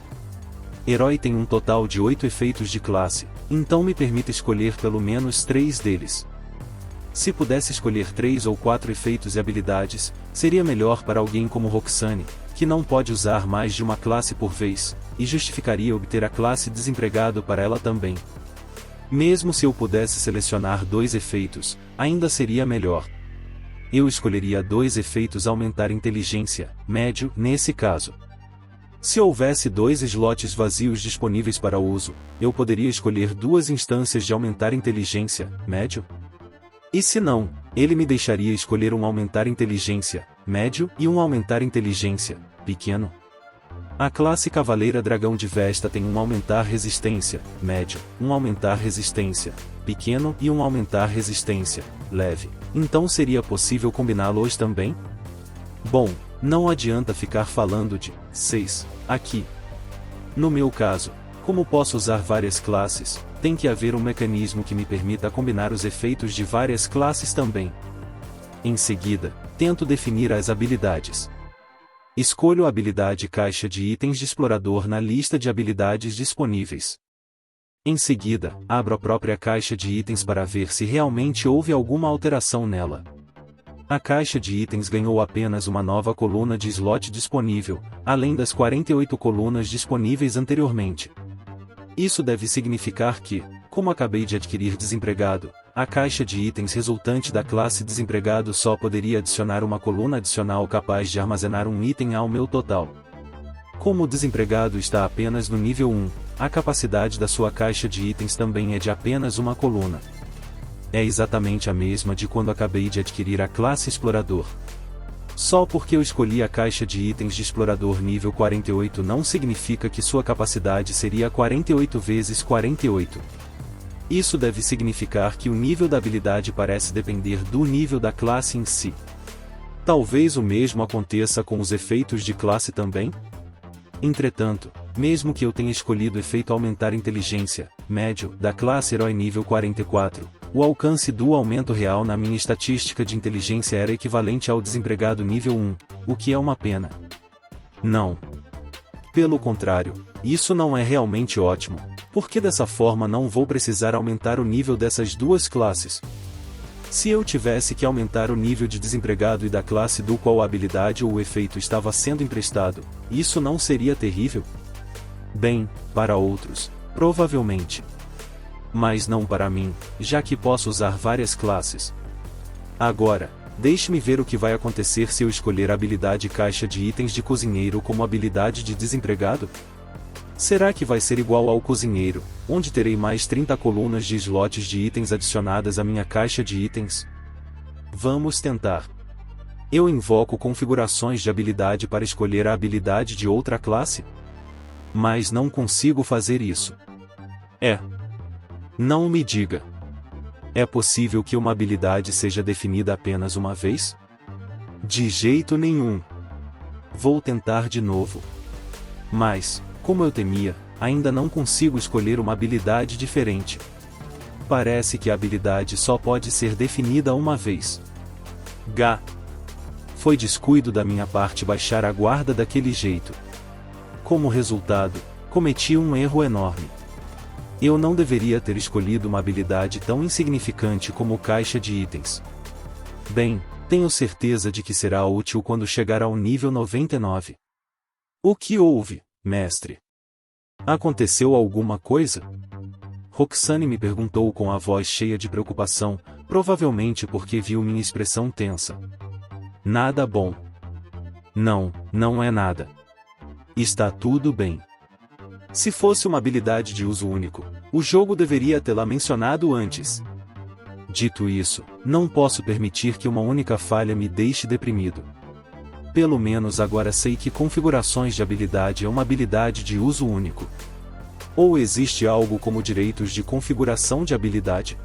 Herói tem um total de 8 efeitos de classe, então me permita escolher pelo menos 3 deles. Se pudesse escolher 3 ou 4 efeitos e habilidades, seria melhor para alguém como Roxane, que não pode usar mais de uma classe por vez, e justificaria obter a classe desempregado para ela também. Mesmo se eu pudesse selecionar 2 efeitos, ainda seria melhor. Eu escolheria 2 efeitos aumentar inteligência, médio, nesse caso. Se houvesse 2 slots vazios disponíveis para uso, eu poderia escolher 2 instâncias de aumentar inteligência, médio? E se não, ele me deixaria escolher um aumentar inteligência, médio, e um aumentar inteligência, pequeno? A classe Cavaleira Dragão de Vesta tem um aumentar resistência, médio, um aumentar resistência, pequeno e um aumentar resistência, leve. Então seria possível combiná-los também? Bom, não adianta ficar falando de 6 aqui. No meu caso, como posso usar várias classes, tem que haver um mecanismo que me permita combinar os efeitos de várias classes também. Em seguida, tento definir as habilidades. Escolho a habilidade caixa de itens de explorador na lista de habilidades disponíveis. Em seguida, abro a própria caixa de itens para ver se realmente houve alguma alteração nela. A caixa de itens ganhou apenas uma nova coluna de slot disponível, além das 48 colunas disponíveis anteriormente. Isso deve significar que, como acabei de adquirir desempregado, a caixa de itens resultante da classe desempregado só poderia adicionar uma coluna adicional capaz de armazenar um item ao meu total. Como o desempregado está apenas no nível 1, a capacidade da sua caixa de itens também é de apenas uma coluna. É exatamente a mesma de quando acabei de adquirir a classe explorador. Só porque eu escolhi a caixa de itens de explorador nível 48 não significa que sua capacidade seria 48 vezes 48. Isso deve significar que o nível da habilidade parece depender do nível da classe em si. Talvez o mesmo aconteça com os efeitos de classe também? Entretanto, mesmo que eu tenha escolhido o efeito aumentar inteligência, médio, da classe herói nível 44, o alcance do aumento real na minha estatística de inteligência era equivalente ao desempregado nível 1, o que é uma pena. Não. Pelo contrário, isso não é realmente ótimo, porque dessa forma não vou precisar aumentar o nível dessas duas classes. Se eu tivesse que aumentar o nível de desempregado e da classe do qual a habilidade ou o efeito estava sendo emprestado, isso não seria terrível? Bem, para outros, provavelmente. Mas não para mim, já que posso usar várias classes. Agora, Deixe-me ver o que vai acontecer se eu escolher a habilidade caixa de itens de cozinheiro como habilidade de desempregado? Será que vai ser igual ao cozinheiro, onde terei mais 30 colunas de slots de itens adicionadas à minha caixa de itens? Vamos tentar. Eu invoco configurações de habilidade para escolher a habilidade de outra classe? Mas não consigo fazer isso. Não me diga. É possível que uma habilidade seja definida apenas uma vez? De jeito nenhum. Vou tentar de novo. Mas, como eu temia, ainda não consigo escolher uma habilidade diferente. Parece que a habilidade só pode ser definida uma vez. Foi descuido da minha parte baixar a guarda daquele jeito. Como resultado, cometi um erro enorme. Eu não deveria ter escolhido uma habilidade tão insignificante como caixa de itens. Bem, tenho certeza de que será útil quando chegar ao nível 99. O que houve, mestre? Aconteceu alguma coisa? Roxane me perguntou com a voz cheia de preocupação, provavelmente porque viu minha expressão tensa. Nada bom. Não, não é nada. Está tudo bem. Se fosse uma habilidade de uso único, o jogo deveria tê-la mencionado antes. Dito isso, não posso permitir que uma única falha me deixe deprimido. Pelo menos agora sei que configurações de habilidade é uma habilidade de uso único. Ou existe algo como direitos de configuração de habilidade?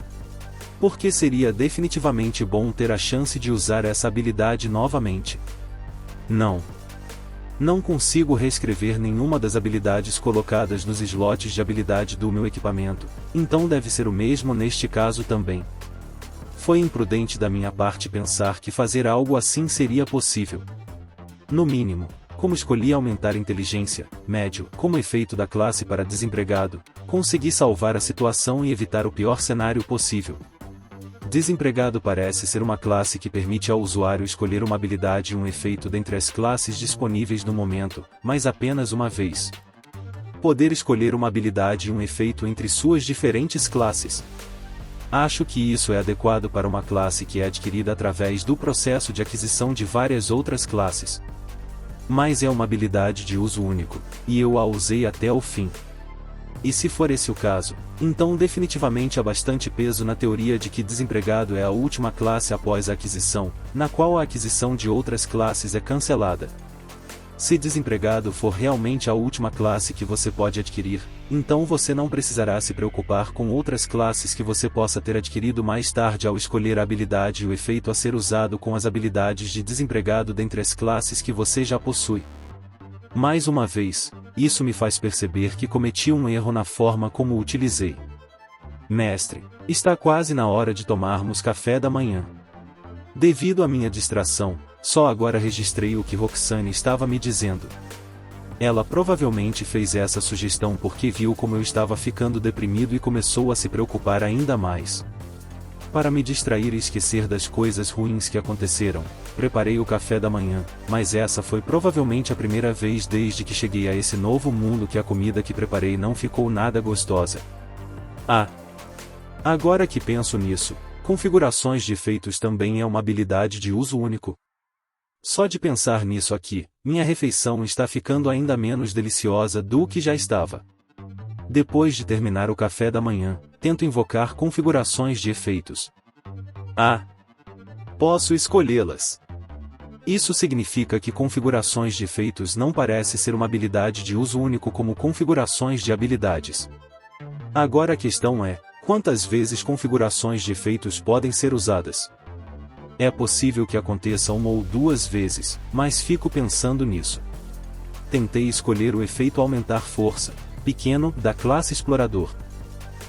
Porque seria definitivamente bom ter a chance de usar essa habilidade novamente. Não consigo reescrever nenhuma das habilidades colocadas nos slots de habilidade do meu equipamento, então deve ser o mesmo neste caso também. Foi imprudente da minha parte pensar que fazer algo assim seria possível. No mínimo, como escolhi aumentar inteligência, médio, como efeito da classe para desempregado, consegui salvar a situação e evitar o pior cenário possível. Desempregado parece ser uma classe que permite ao usuário escolher uma habilidade e um efeito dentre as classes disponíveis no momento, mas apenas uma vez. Poder escolher uma habilidade e um efeito entre suas diferentes classes. Acho que isso é adequado para uma classe que é adquirida através do processo de aquisição de várias outras classes. Mas é uma habilidade de uso único, e eu a usei até o fim. E se for esse o caso, então definitivamente há bastante peso na teoria de que desempregado é a última classe após a aquisição, na qual a aquisição de outras classes é cancelada. Se desempregado for realmente a última classe que você pode adquirir, então você não precisará se preocupar com outras classes que você possa ter adquirido mais tarde ao escolher a habilidade e o efeito a ser usado com as habilidades de desempregado dentre as classes que você já possui. Mais uma vez, isso me faz perceber que cometi um erro na forma como o utilizei. Mestre, está quase na hora de tomarmos café da manhã. Devido à minha distração, só agora registrei o que Roxane estava me dizendo. Ela provavelmente fez essa sugestão porque viu como eu estava ficando deprimido e começou a se preocupar ainda mais. Para me distrair e esquecer das coisas ruins que aconteceram, preparei o café da manhã, mas essa foi provavelmente a primeira vez desde que cheguei a esse novo mundo que a comida que preparei não ficou nada gostosa. Agora que penso nisso, configurações de efeitos também é uma habilidade de uso único. Só de pensar nisso aqui, minha refeição está ficando ainda menos deliciosa do que já estava. Depois de terminar o café da manhã, tento invocar configurações de efeitos. Posso escolhê-las. Isso significa que configurações de efeitos não parece ser uma habilidade de uso único como configurações de habilidades. Agora a questão é, quantas vezes configurações de efeitos podem ser usadas? É possível que aconteça uma ou duas vezes, mas fico pensando nisso. Tentei escolher o efeito aumentar força, pequeno, da classe explorador.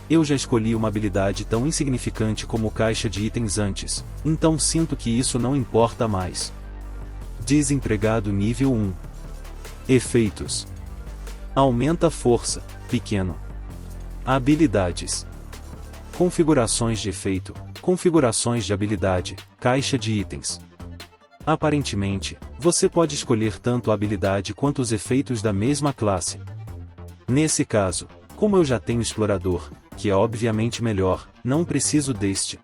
Eu já escolhi uma habilidade tão insignificante como caixa de itens antes, então sinto que isso não importa mais. Desempregado nível 1. Efeitos. Aumenta força, pequeno. Habilidades. Configurações de efeito, configurações de habilidade, caixa de itens. Aparentemente, você pode escolher tanto a habilidade quanto os efeitos da mesma classe. Nesse caso, como eu já tenho explorador, que é obviamente melhor, não preciso deste.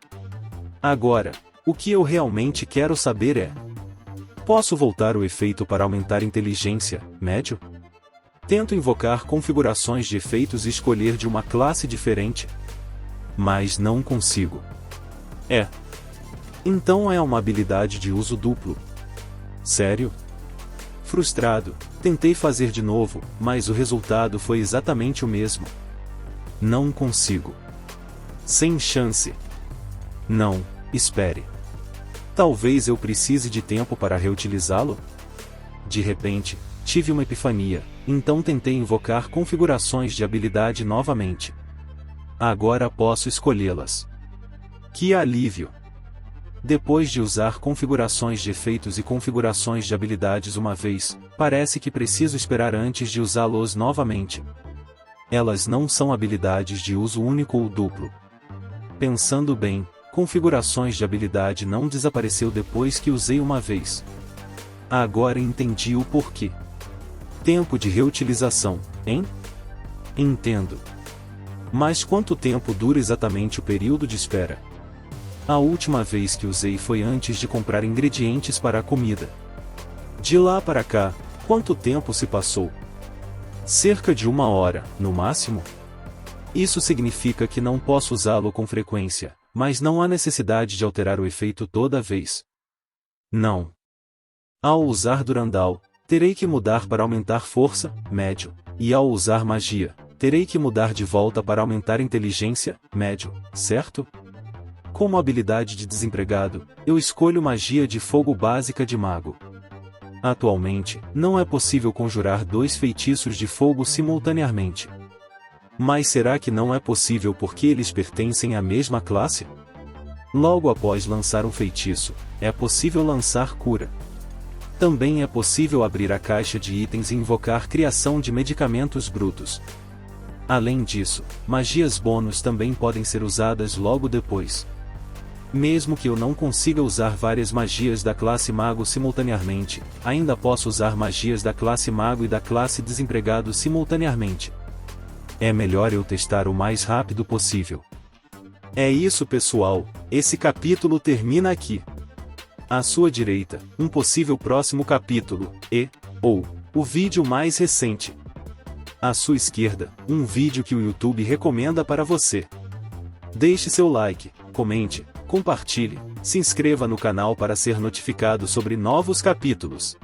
Agora, O que eu realmente quero saber é: posso voltar o efeito para aumentar inteligência, médio? Tento invocar configurações de efeitos e escolher de uma classe diferente. Mas não consigo. Então é uma habilidade de uso duplo. Sério? Frustrado, tentei fazer de novo, mas o resultado foi exatamente o mesmo. Não consigo. Sem chance. Não, espere. Talvez eu precise de tempo para reutilizá-lo? De repente, tive uma epifania, então tentei invocar configurações de habilidade novamente. Agora posso escolhê-las. Que alívio! Depois de usar configurações de efeitos e configurações de habilidades uma vez, parece que preciso esperar antes de usá-los novamente. Elas não são habilidades de uso único ou duplo. Pensando bem, configurações de habilidade não desapareceu depois que usei uma vez. Agora entendi o porquê. Tempo de reutilização, hein? Entendo. Mas quanto tempo dura exatamente o período de espera? A última vez que usei foi antes de comprar ingredientes para a comida. De lá para cá, quanto tempo se passou? Cerca de 1 hora, no máximo? Isso significa que não posso usá-lo com frequência, mas não há necessidade de alterar o efeito toda vez. Não. Ao usar Durandal, terei que mudar para aumentar força, médio, e ao usar magia, terei que mudar de volta para aumentar inteligência, médio, certo? Como habilidade de desempregado, eu escolho magia de fogo básica de mago. Atualmente, não é possível conjurar 2 feitiços de fogo simultaneamente. Mas será que não é possível porque eles pertencem à mesma classe? Logo após lançar um feitiço, é possível lançar cura. Também é possível abrir a caixa de itens e invocar criação de medicamentos brutos. Além disso, magias bônus também podem ser usadas logo depois. Mesmo que eu não consiga usar várias magias da classe mago simultaneamente, ainda posso usar magias da classe mago e da classe desempregado simultaneamente. É melhor eu testar o mais rápido possível. É isso, pessoal, esse capítulo termina aqui. À sua direita, um possível próximo capítulo, ou o vídeo mais recente. À sua esquerda, um vídeo que o YouTube recomenda para você. Deixe seu like, comente, compartilhe, se inscreva no canal para ser notificado sobre novos capítulos.